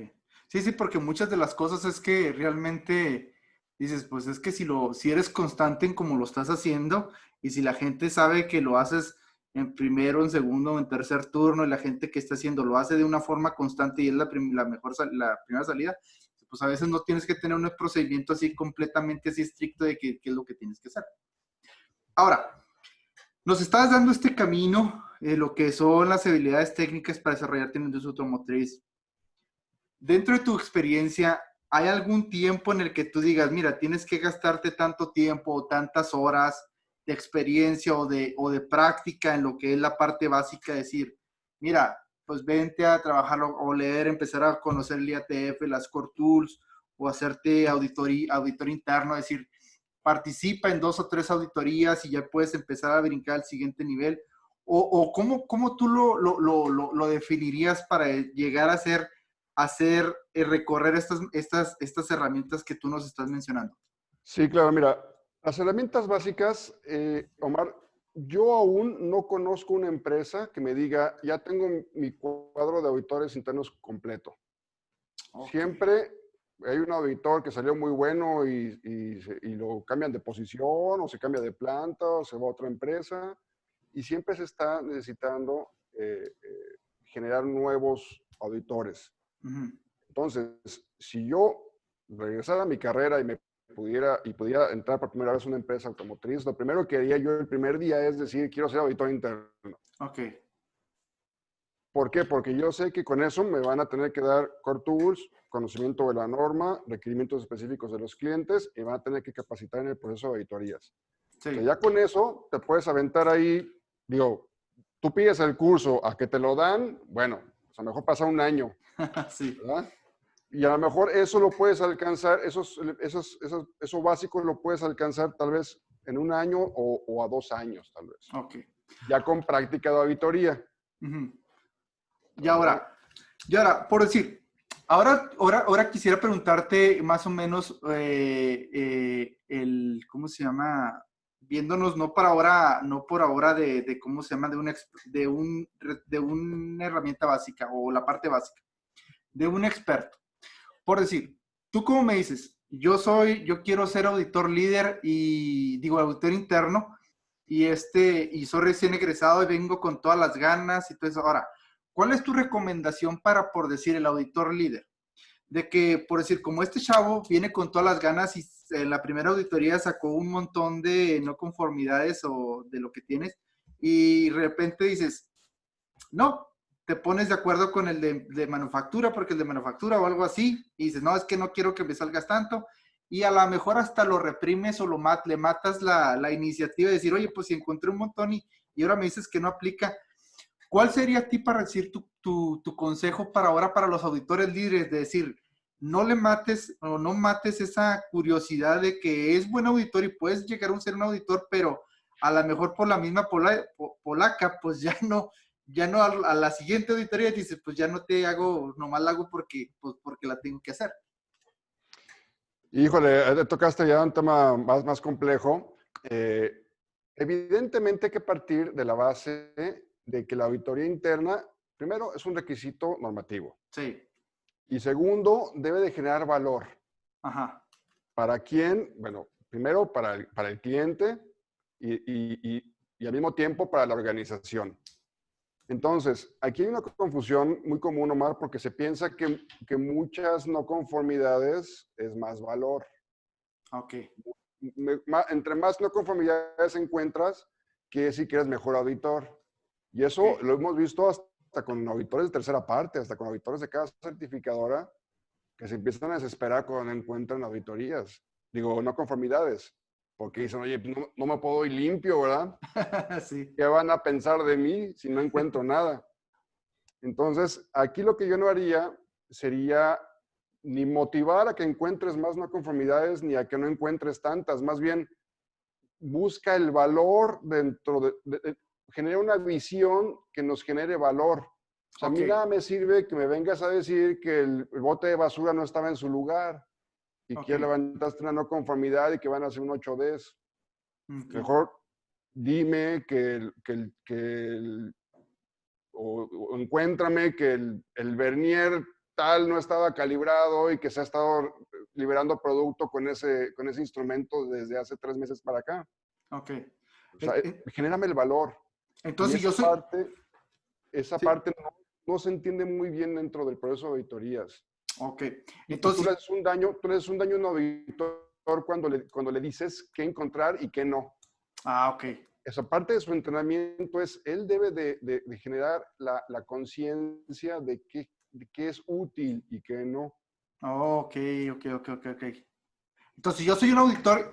Sí, sí, porque muchas de las cosas es que realmente dices, pues es que si eres constante en cómo lo estás haciendo y si la gente sabe que lo haces en primero, en segundo o en tercer turno y la gente que está haciendo lo hace de una forma constante y es la primera salida, pues a veces no tienes que tener un procedimiento así completamente así estricto de qué es lo que tienes que hacer. Ahora, nos estás dando este camino, lo que son las habilidades técnicas para desarrollarte en la industria automotriz. Dentro de tu experiencia, ¿hay algún tiempo en el que tú digas, mira, tienes que gastarte tanto tiempo o tantas horas de experiencia o de práctica en lo que es la parte básica? Decir, mira, pues vente a trabajar o leer, empezar a conocer el IATF, las Core Tools o hacerte auditor interno, decir, participa en 2 o 3 auditorías y ya puedes empezar a brincar al siguiente nivel. O ¿cómo tú lo definirías para llegar a hacer recorrer estas herramientas que tú nos estás mencionando? Sí, claro, mira, las herramientas básicas, Omar, yo aún no conozco una empresa que me diga, ya tengo mi cuadro de auditores internos completo. Ok. Siempre hay un auditor que salió muy bueno y lo cambian de posición o se cambia de planta o se va a otra empresa y siempre se está necesitando generar nuevos auditores. Ujú. Entonces, si yo regresara a mi carrera y pudiera entrar por primera vez a una empresa automotriz, lo primero que haría yo el primer día es decir, quiero ser auditor interno. Ok. ¿Por qué? Porque yo sé que con eso me van a tener que dar core tools, conocimiento de la norma, requerimientos específicos de los clientes y van a tener que capacitar en el proceso de auditorías. O sea, Sí. ya con eso te puedes aventar ahí, digo, tú pides el curso a que te lo dan, bueno, pues a lo mejor pasa un año, Sí. ¿verdad? Y a lo mejor eso lo puedes alcanzar, eso básico lo puedes alcanzar tal vez en un año o a 2 años, tal vez. Ok. Ya con práctica de auditoría, Ujú. Y ¿verdad? ahora, y ahora, por decir, ahora quisiera preguntarte más o menos ¿cómo se llama? Viéndonos no por ahora de ¿cómo se llama? De una herramienta básica o la parte básica, de un experto. Por decir, tú cómo me dices, yo quiero ser auditor líder y digo auditor interno y soy recién egresado y vengo con todas las ganas y todo eso. Ahora, ¿cuál es tu recomendación para, por decir, el auditor líder? De que, por decir, como este chavo viene con todas las ganas y en la primera auditoría sacó un montón de no conformidades o de lo que tienes y de repente dices, no, te pones de acuerdo con el de manufactura porque el de manufactura o algo así y dices, no, es que no quiero que me salgas tanto y a lo mejor hasta lo reprimes o le matas la iniciativa de decir, oye, pues si encontré un montón y ahora me dices que no aplica. ¿Cuál sería a ti para decir tu consejo para ahora para los auditores líderes? De decir, no le mates o no mates esa curiosidad de que es buen auditor y puedes llegar a ser un auditor, pero a lo mejor por la misma polaca, pues ya no a la siguiente auditoría dices, pues ya no te hago, nomás la hago porque la tengo que hacer. Híjole, tocaste ya un tema más complejo. Evidentemente hay que partir de la base de que la auditoría interna, primero, es un requisito normativo. Sí, Y segundo, debe de generar valor. ajá, ¿Para quién? Bueno, primero para el cliente y al mismo tiempo para la organización. Entonces, aquí hay una confusión muy común, Omar, porque se piensa que muchas no conformidades es más valor. ok, Entre más no conformidades encuentras, que sí que eres mejor auditor. Y ok, eso lo hemos visto hasta con auditores de tercera parte, hasta con auditores de cada certificadora, que se empiezan a desesperar cuando encuentran auditorías. Digo, no conformidades, porque ok. dicen, oye, no me puedo ir limpio, ¿verdad? Sí, ¿Qué van a pensar de mí si no encuentro nada? Entonces, aquí lo que yo no haría sería ni motivar a que encuentres más no conformidades, ni a que no encuentres tantas. Más bien, busca el valor dentro genere una visión que nos genere valor. O sea, a mí nada me sirve que me vengas a decir que el bote de basura no estaba en su lugar y que ya levantaste una no conformidad y que van a hacer un 8D. Mejor dime o encuéntrame que el vernier tal no estaba calibrado y que se ha estado liberando producto con ese instrumento desde hace 3 meses para acá. Ok. O sea, genérame el valor. Entonces, y esa parte no se entiende muy bien dentro del proceso de auditorías. Ok. Entonces, tú le haces un daño a un auditor cuando le dices qué encontrar y qué no. Ok. Esa parte de su entrenamiento él debe de generar la conciencia de qué es útil y qué no. Ok. Entonces, yo soy un auditor,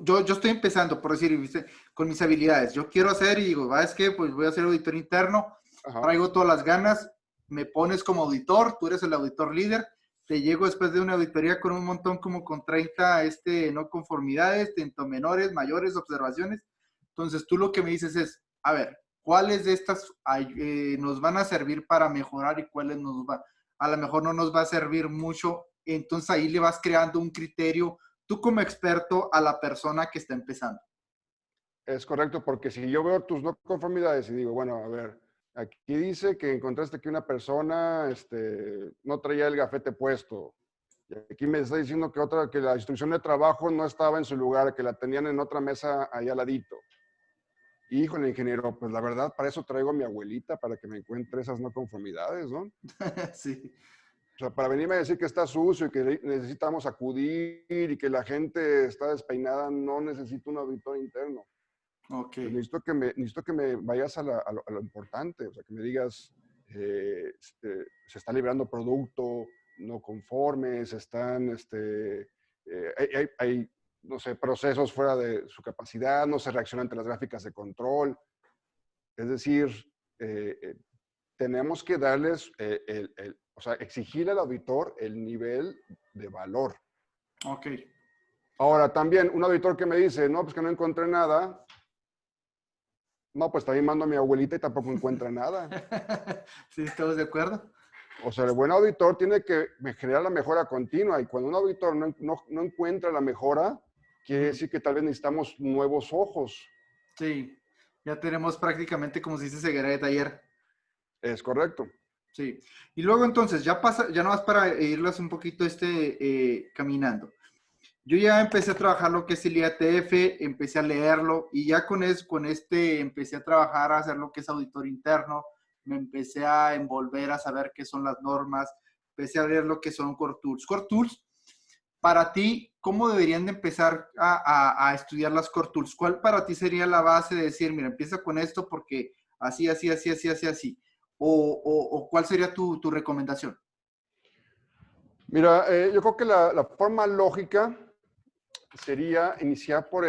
yo estoy empezando, por decir, ¿viste? Con mis habilidades. Yo quiero hacer y digo, ¿sabes qué? Pues voy a ser auditor interno, traigo todas las ganas, me pones como auditor, tú eres el auditor líder, te llego después de una auditoría con un montón, como con 30 no conformidades, tanto menores, mayores, observaciones. Entonces, tú lo que me dices es, a ver, ¿cuáles de estas nos van a servir para mejorar y cuáles a lo mejor no nos va a servir mucho? Entonces, ahí le vas creando un criterio tú como experto a la persona que está empezando. Es correcto, porque si yo veo tus no conformidades y digo, bueno, a ver, aquí dice que encontraste que una persona no traía el gafete puesto. Y aquí me está diciendo que la instrucción de trabajo no estaba en su lugar, que la tenían en otra mesa ahí al ladito. Híjole, ingeniero, pues la verdad, para eso traigo a mi abuelita, para que me encuentre esas no conformidades, ¿no? Sí. O sea, para venirme a decir que está sucio y que necesitamos acudir y que la gente está despeinada, no necesito un auditor interno. Ok. Pues necesito que me vayas a lo importante, o sea, que me digas, se está liberando producto no conforme, hay, no sé, procesos fuera de su capacidad, no se reacciona ante las gráficas de control. Es decir, tenemos que darles, o sea, exigir al auditor el nivel de valor. Ok. Ahora, también un auditor que me dice, no, pues que no encontré nada. No, pues también mando a mi abuelita y tampoco encuentra nada. Sí, estamos de acuerdo. O sea, el buen auditor tiene que generar la mejora continua y cuando un auditor no encuentra la mejora, quiere decir que tal vez necesitamos nuevos ojos. Sí, ya tenemos prácticamente, como se dice, ceguera de taller. Es correcto. Sí. Y luego entonces, ya no más para irlas un poquito caminando. Yo ya empecé a trabajar lo que es el IATF, empecé a leerlo y ya empecé a trabajar, a hacer lo que es auditor interno, me empecé a envolver, a saber qué son las normas, empecé a leer lo que son Core Tools. Core Tools, para ti, ¿cómo deberían de empezar a estudiar las Core Tools? ¿Cuál para ti sería la base de decir, mira, empieza con esto porque así, así, así, así, así, así? ¿O cuál sería tu recomendación? Mira, yo creo que la forma lógica sería iniciar por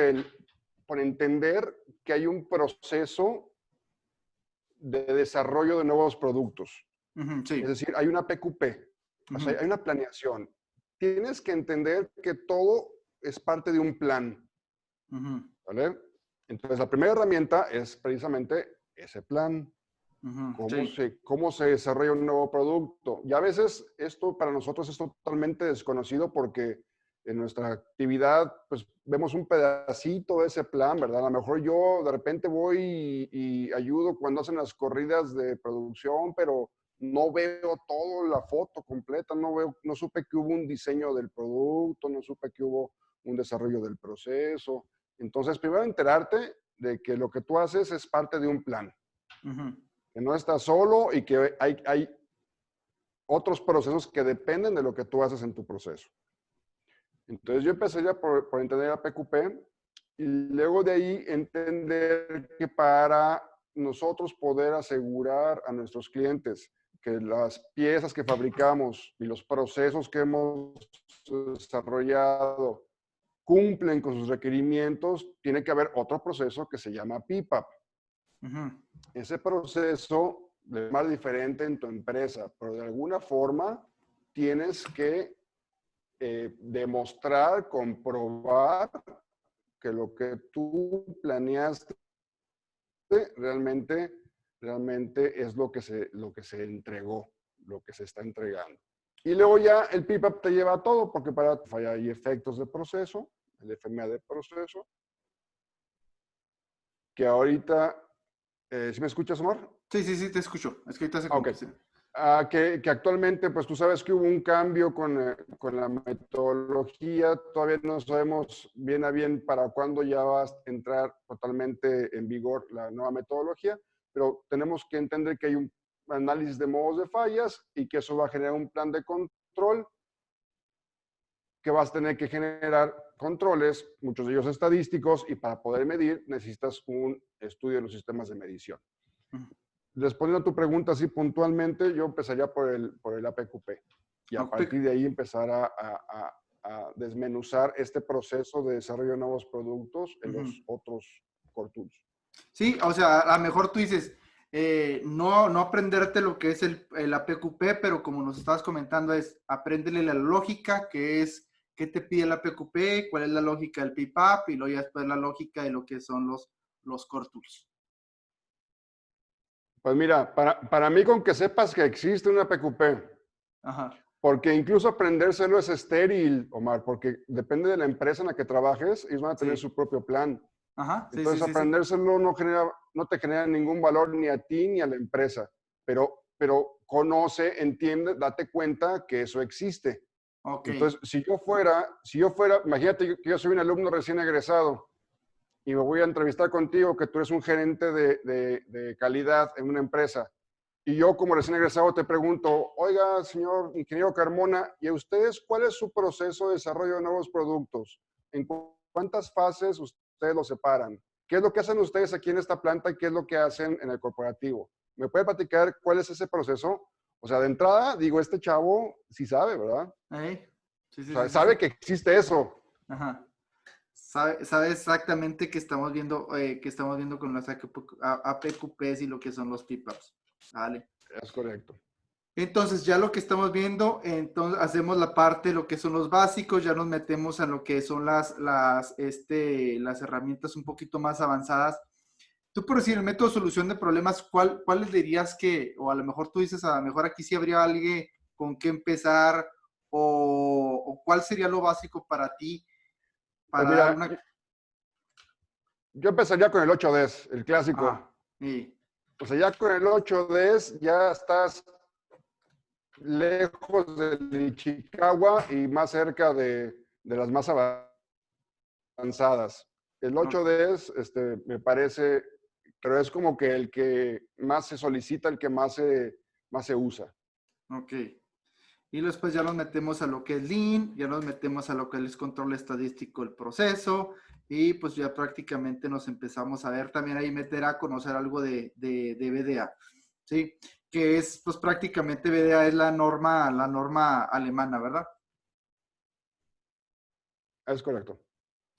entender que hay un proceso de desarrollo de nuevos productos. Sí. Es decir, hay una PQP, o sea, hay una planeación. Tienes que entender que todo es parte de un plan, ¿vale? Entonces, la primera herramienta es precisamente ese plan. Sí. Cómo se desarrolla un nuevo producto. Y a veces esto para nosotros es totalmente desconocido porque en nuestra actividad pues vemos un pedacito de ese plan, ¿verdad? A lo mejor yo de repente voy y ayudo cuando hacen las corridas de producción, pero no veo toda la foto completa, no supe que hubo un diseño del producto, no supe que hubo un desarrollo del proceso. Entonces, primero enterarte de que lo que tú haces es parte de un plan. Que no estás solo y que hay otros procesos que dependen de lo que tú haces en tu proceso. Entonces yo empecé ya por entender la PQP y luego de ahí entender que para nosotros poder asegurar a nuestros clientes que las piezas que fabricamos y los procesos que hemos desarrollado cumplen con sus requerimientos, tiene que haber otro proceso que se llama PPAP. Ese proceso es más diferente en tu empresa, pero de alguna forma tienes que demostrar, comprobar que lo que tú planeaste realmente es lo que se entregó, lo que se está entregando. Y luego ya el PPAP te lleva a todo, porque para falla hay efectos de proceso, el FMA de proceso, que ahorita, ¿sí me escuchas, Omar? Sí, sí, sí, te escucho. Es que ahorita se Ok. cortó, sí. Que actualmente, pues tú sabes que hubo un cambio con la metodología, todavía no sabemos bien a bien para cuándo ya va a entrar totalmente en vigor la nueva metodología, pero tenemos que entender que hay un análisis de modos de fallas y que eso va a generar un plan de control que vas a tener que generar controles, muchos de ellos estadísticos, y para poder medir necesitas un estudio de los sistemas de medición. Ujú. Respondiendo a tu pregunta así puntualmente, yo empezaría por el APQP y a Ok. partir de ahí empezar a desmenuzar este proceso de desarrollo de nuevos productos en Ujú. los otros core tools. Sí, o sea, a lo mejor tú dices, no aprenderte lo que es el APQP, pero como nos estabas comentando, es apréndele la lógica, que es qué te pide el APQP, cuál es la lógica del PIPAP, y luego ya después la lógica de lo que son los core tools. Pues mira, para mí con que sepas que existe un APQP, Ajá, porque incluso aprendérselo es estéril, Omar, porque depende de la empresa en la que trabajes, ellos van a tener sí, su propio plan. ajá, sí, sí, Entonces, sí, sí. aprendérselo no te genera ningún valor ni a ti ni a la empresa, pero conoce, entiende, date cuenta que eso existe. Ok, Entonces, si yo fuera, imagínate que yo soy un alumno recién egresado y me voy a entrevistar contigo, que tú eres un gerente de calidad en una empresa, y yo como recién egresado te pregunto, oiga, señor ingeniero Carmona, ¿y a ustedes cuál es su proceso de desarrollo de nuevos productos? ¿En cuántas fases ustedes lo separan? ¿Qué es lo que hacen ustedes aquí en esta planta y qué es lo que hacen en el corporativo? ¿Me puede platicar cuál es ese proceso? O sea, de entrada, digo, este chavo sí sabe, ¿verdad? sí, O sí, sea, sí, sí, sabe sí. que existe eso. Ajá. Sabe exactamente que estamos viendo con las APQPs y lo que son los PIPAPs. Vale. Es correcto. Entonces, ya lo que estamos viendo, entonces hacemos la parte, lo que son los básicos, ya nos metemos a lo que son las herramientas un poquito más avanzadas. Tú, por decir, el método de solución de problemas, ¿cuáles dirías que, o a lo mejor tú dices, a lo mejor aquí sí habría alguien con qué empezar, o cuál sería lo básico para ti, Pues para dar mira, una... yo empezaría con el 8DS, el Ajá, clásico. sí, O sea, ya con el 8DS ya estás lejos de Ichikawa y más cerca de las más avanzadas. El ok. 8DS, me parece, pero es como que el que más se solicita, el que más se usa. Ok. Y después ya nos metemos a lo que es Lean, ya nos metemos a lo que es control estadístico del proceso y pues ya prácticamente nos empezamos a ver también ahí meter a conocer algo de VDA, ¿sí? Que es pues prácticamente VDA es la norma alemana, ¿verdad? Es correcto.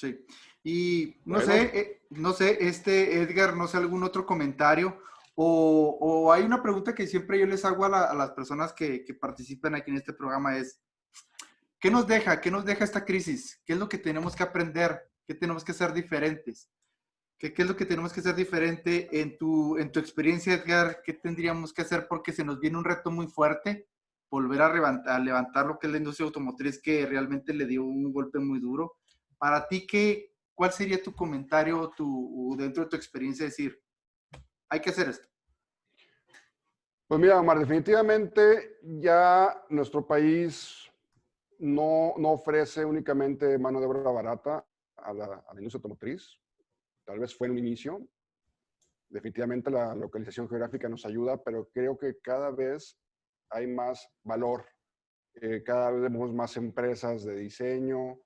Sí. Y Bueno, no sé, Edgar, no sé, algún otro comentario o hay una pregunta que siempre yo les hago a las personas que participan aquí en este programa es, ¿qué nos deja? ¿Qué nos deja esta crisis? ¿Qué es lo que tenemos que aprender? ¿Qué tenemos que ser diferentes? ¿Qué es lo que tenemos que hacer diferente en tu experiencia, Edgar? ¿Qué tendríamos que hacer? Porque se nos viene un reto muy fuerte, volver a levantar lo que es la industria automotriz, que realmente le dio un golpe muy duro. Para ti, ¿cuál sería tu comentario dentro de tu experiencia decir, hay que hacer esto? pues mira, Omar, definitivamente ya nuestro país no ofrece únicamente mano de obra barata a la industria automotriz. Tal vez fue en un inicio. Definitivamente la localización geográfica nos ayuda, pero creo que cada vez hay más valor. Cada vez vemos más empresas de diseño,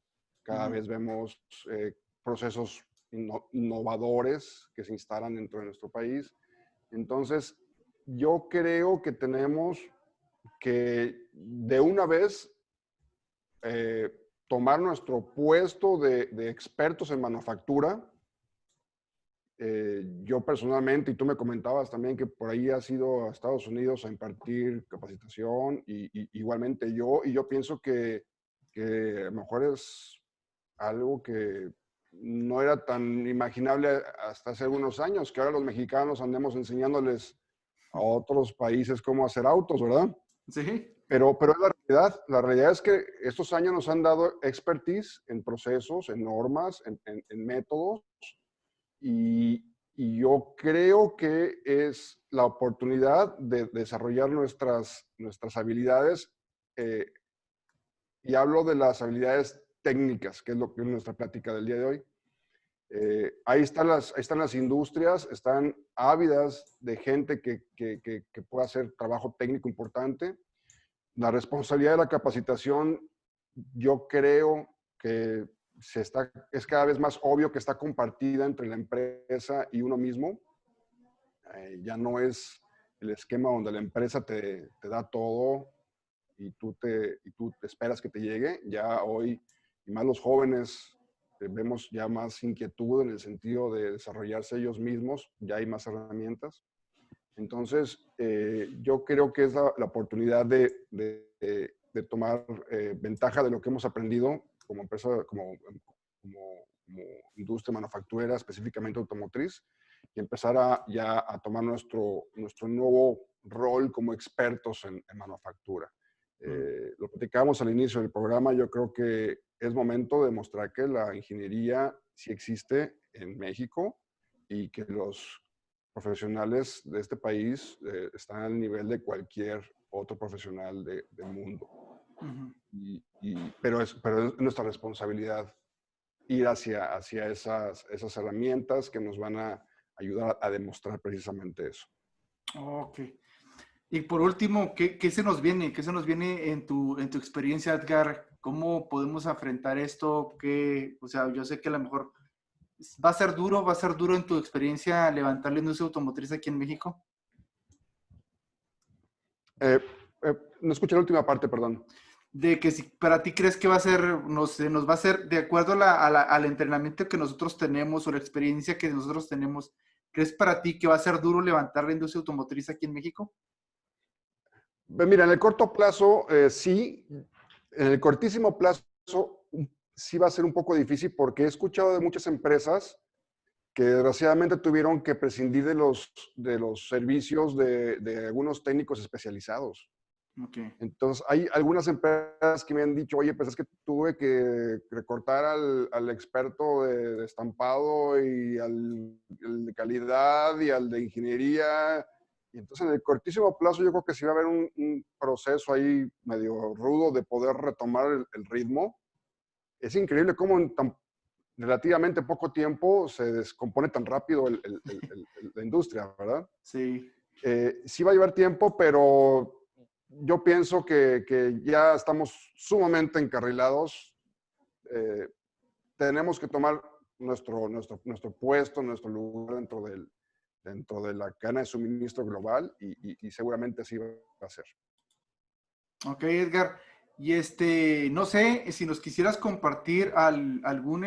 cada Ujú. vez vemos procesos innovadores que se instalan dentro de nuestro país. Entonces, yo creo que tenemos que de una vez eh, tomar nuestro puesto de expertos en manufactura. Yo personalmente, y tú me comentabas también que por ahí has ido a Estados Unidos a impartir capacitación, igualmente y yo pienso que a lo mejor es algo que no era tan imaginable hasta hace algunos años, que ahora los mexicanos andemos enseñándoles a otros países cómo hacer autos, ¿verdad? Sí. Pero es la realidad. La realidad es que estos años nos han dado expertise en procesos, en normas, en métodos, y yo creo que es la oportunidad de desarrollar nuestras habilidades, eh, y hablo de las habilidades técnicas, que es lo que es nuestra plática del día de hoy. Ahí están las industrias, están ávidas de gente que pueda hacer trabajo técnico importante. La responsabilidad de la capacitación, yo creo que es cada vez más obvio que está compartida entre la empresa y uno mismo. Ya no es el esquema donde la empresa te da todo y tú te esperas que te llegue. Ya hoy, y más los jóvenes, vemos ya más inquietud en el sentido de desarrollarse ellos mismos, ya hay más herramientas. Entonces, yo creo que es la oportunidad de tomar ventaja de lo que hemos aprendido como empresa, como industria manufacturera, específicamente automotriz, y empezar ya a tomar nuestro nuevo rol como expertos en manufactura. Lo platicábamos al inicio del programa, yo creo que es momento de mostrar que la ingeniería sí existe en México y que los profesionales de este país están al nivel de cualquier otro profesional del mundo. Ujú. Pero es nuestra responsabilidad ir hacia esas herramientas que nos van a ayudar a demostrar precisamente eso. Ok. Y por último, ¿qué se nos viene? ¿Qué se nos viene en tu experiencia, Edgar? ¿Cómo podemos afrontar esto? O sea, yo sé que a lo mejor va a ser duro en tu experiencia levantar la industria automotriz aquí en México. Eh, no escuché la última parte, perdón. De que si para ti crees que va a ser, no sé, nos va a ser de acuerdo al entrenamiento que nosotros tenemos o la experiencia que nosotros tenemos, ¿crees para ti que va a ser duro levantar la industria automotriz aquí en México? Mira, en el corto plazo, sí. En el cortísimo plazo, sí va a ser un poco difícil porque he escuchado de muchas empresas que desgraciadamente tuvieron que prescindir de los servicios de algunos técnicos especializados. Ok. Entonces, hay algunas empresas que me han dicho, oye, pues es que tuve que recortar al experto de estampado y el de calidad y al de ingeniería. Y entonces, en el cortísimo plazo, yo creo que sí va a haber un proceso ahí medio rudo de poder retomar el ritmo. Es increíble cómo en tan relativamente poco tiempo se descompone tan rápido la industria, ¿verdad? Sí. Sí va a llevar tiempo, pero yo pienso que ya estamos sumamente encarrilados. Eh, Tenemos que tomar nuestro puesto, nuestro lugar dentro de la cadena de suministro global y seguramente así va a ser. Ok, Edgar. Y no sé si nos quisieras compartir algún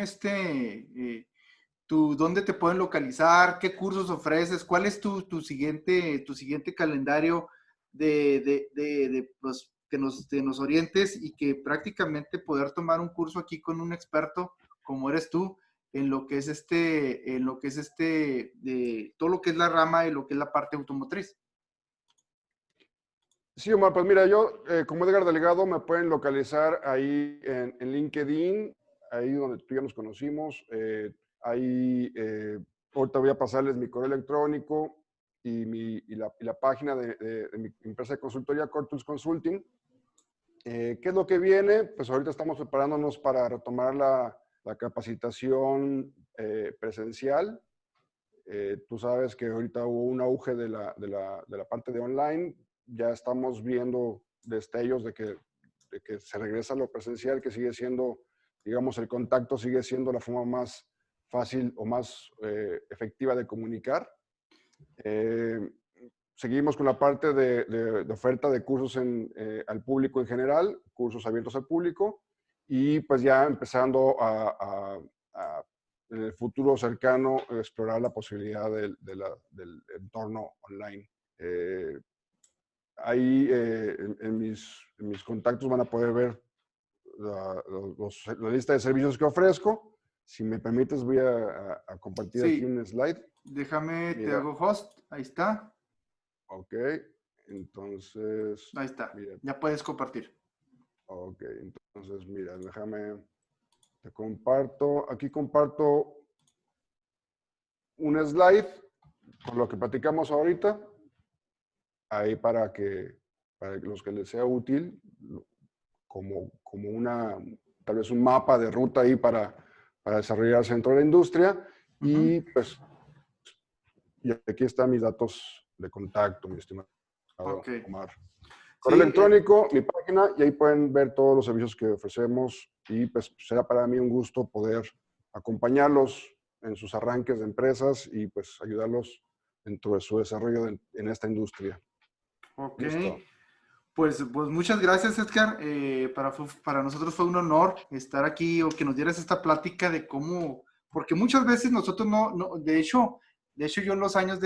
dónde te pueden localizar, qué cursos ofreces, cuál es tu siguiente calendario pues, que nos orientes y que prácticamente poder tomar un curso aquí con un experto como eres tú en lo que es de todo lo que es la rama y lo que es la parte automotriz. Sí, Omar, pues mira, yo como Edgar Delgado me pueden localizar ahí en LinkedIn, ahí donde tú ya nos conocimos. Ahí ahorita voy a pasarles mi correo electrónico y la página de mi empresa de consultoría, Cortus Consulting. ¿Qué es lo que viene? Pues ahorita estamos preparándonos para retomar la capacitación presencial. Tú sabes que ahorita hubo un auge de la parte de online. Ya estamos viendo destellos de que se regresa a lo presencial, que sigue siendo, digamos, el contacto sigue siendo la forma más fácil o más efectiva de comunicar. Eh, Seguimos con la parte de oferta de cursos al público en general, cursos abiertos al público, y pues ya empezando en el futuro cercano explorar la posibilidad del entorno online. Ahí en mis contactos van a poder ver la lista de servicios que ofrezco. Si me permites, voy a compartir aquí Sí, un slide. déjame, te Mira, hago host. Ahí está. ok. Entonces, Ahí está. mira, Ya puedes compartir. ok. Entonces, mira, déjame, te comparto. Aquí comparto un slide con lo que platicamos ahorita. Ahí para los que les sea útil, como tal vez un mapa de ruta ahí para desarrollarse dentro de la industria. Ujú. Y pues, y aquí están mis datos de contacto, mi estimado Ok. Omar. Correo Sí, electrónico, mi página, y ahí pueden ver todos los servicios que ofrecemos. Y pues será para mí un gusto poder acompañarlos en sus arranques de empresas y pues ayudarlos dentro de su desarrollo en esta industria. ok. Listo. Pues muchas gracias, Edgar. Para nosotros fue un honor estar aquí o que nos dieras esta plática de cómo, porque muchas veces nosotros de hecho yo en los años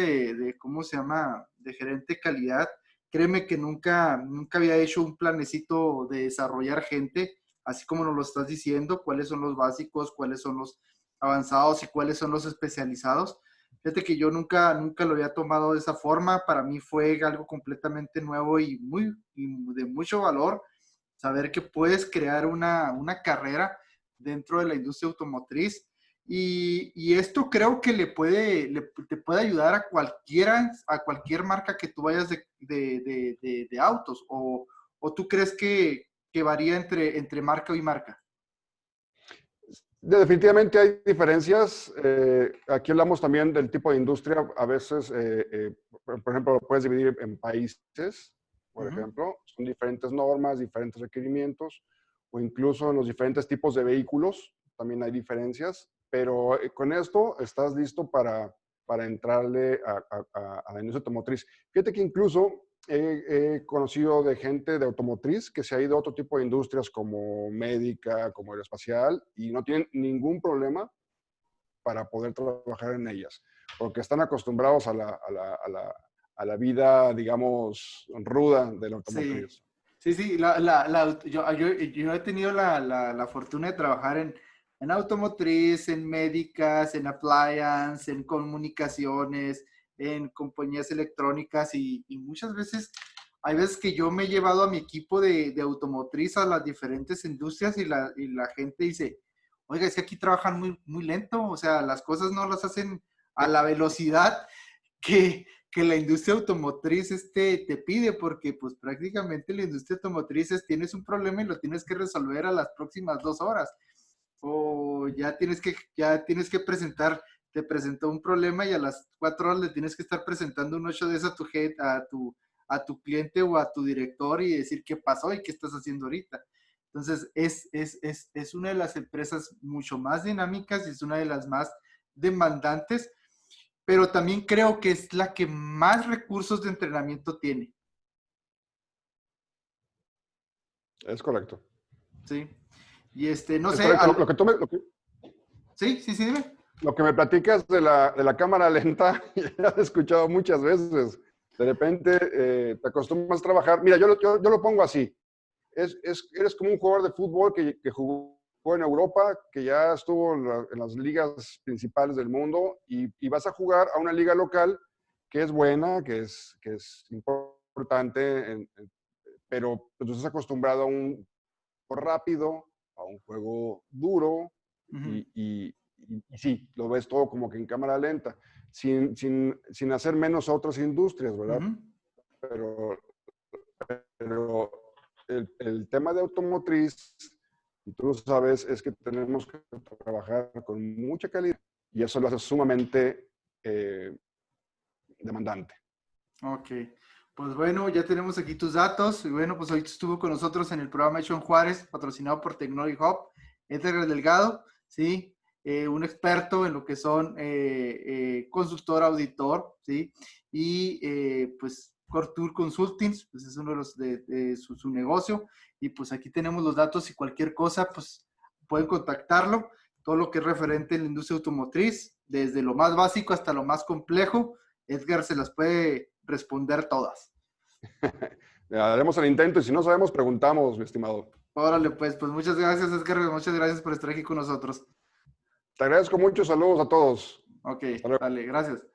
¿cómo se llama? De gerente de calidad, créeme que nunca había hecho un planecito de desarrollar gente, así como nos lo estás diciendo, cuáles son los básicos, cuáles son los avanzados y cuáles son los especializados. Fíjate que yo nunca lo había tomado de esa forma. Para mí fue algo completamente nuevo y de mucho valor saber que puedes crear una carrera dentro de la industria automotriz. Y esto creo que te puede ayudar a cualquier marca que tú vayas de autos. ¿O tú crees que varía entre marca y marca? Definitivamente hay diferencias. Aquí hablamos también del tipo de industria. A veces, por ejemplo, lo puedes dividir en países, por Ujú. ejemplo. Son diferentes normas, diferentes requerimientos, o incluso en los diferentes tipos de vehículos también hay diferencias. Pero con esto estás listo para entrarle a la industria automotriz. Fíjate que incluso he conocido de gente de automotriz que se ha ido a otro tipo de industrias como médica, como aeroespacial, y no tienen ningún problema para poder trabajar en ellas, porque están acostumbrados a la vida, digamos, ruda de la Sí, automotriz. sí, sí. Yo he tenido la fortuna de trabajar en automotriz, en médicas, en appliance, en comunicaciones, en compañías electrónicas y muchas veces, hay veces que yo me he llevado a mi equipo de automotriz a las diferentes industrias y la gente dice, oiga, es que aquí trabajan muy lento, o sea, las cosas no las hacen a la velocidad que la industria automotriz te pide, porque pues prácticamente la industria automotriz tienes un problema y lo tienes que resolver a las próximas 2 horas. O ya tienes que presentar, te presentó un problema y a las 4 horas le tienes que estar presentando un 8 de eso a tu cliente o a tu director y decir qué pasó y qué estás haciendo ahorita. Entonces, es una de las empresas mucho más dinámicas y es una de las más demandantes, pero también creo que es la que más recursos de entrenamiento tiene, Es correcto. ¿sí? Y no Es sé, correcto. sí, sí, sí, dime. Lo que me platicas de la cámara lenta, ya lo he escuchado muchas veces. De repente te acostumbras a trabajar. Mira, yo lo pongo así. Eres como un jugador de fútbol que jugó en Europa, que ya estuvo en las ligas principales del mundo y vas a jugar a una liga local que es buena, que es importante, pero pues, tú estás acostumbrado a un juego rápido, a un juego duro Ujú, y sí, lo ves todo como que en cámara lenta, sin hacer menos a otras industrias, ¿verdad? ujú. Pero pero el tema de automotriz, y tú lo sabes, es que tenemos que trabajar con mucha calidad y eso lo hace sumamente demandante. Ok, pues bueno, ya tenemos aquí tus datos. Y bueno, pues hoy estuvo con nosotros en el programa Hecho en Juárez, patrocinado por Technology Hub, Edgar Delgado, ¿sí? Un experto en lo que son consultor, auditor, ¿sí? Y pues Core Tour Consulting, pues es uno de los de su negocio. Y pues aquí tenemos los datos y cualquier cosa, pues pueden contactarlo. Todo lo que es referente en la industria automotriz, desde lo más básico hasta lo más complejo, Edgar se las puede responder todas. Haremos el intento y si no sabemos, preguntamos, mi estimado. Órale, pues muchas gracias, Edgar, muchas gracias por estar aquí con nosotros. Te agradezco mucho. Saludos a todos. Ok, Hasta luego. dale, gracias.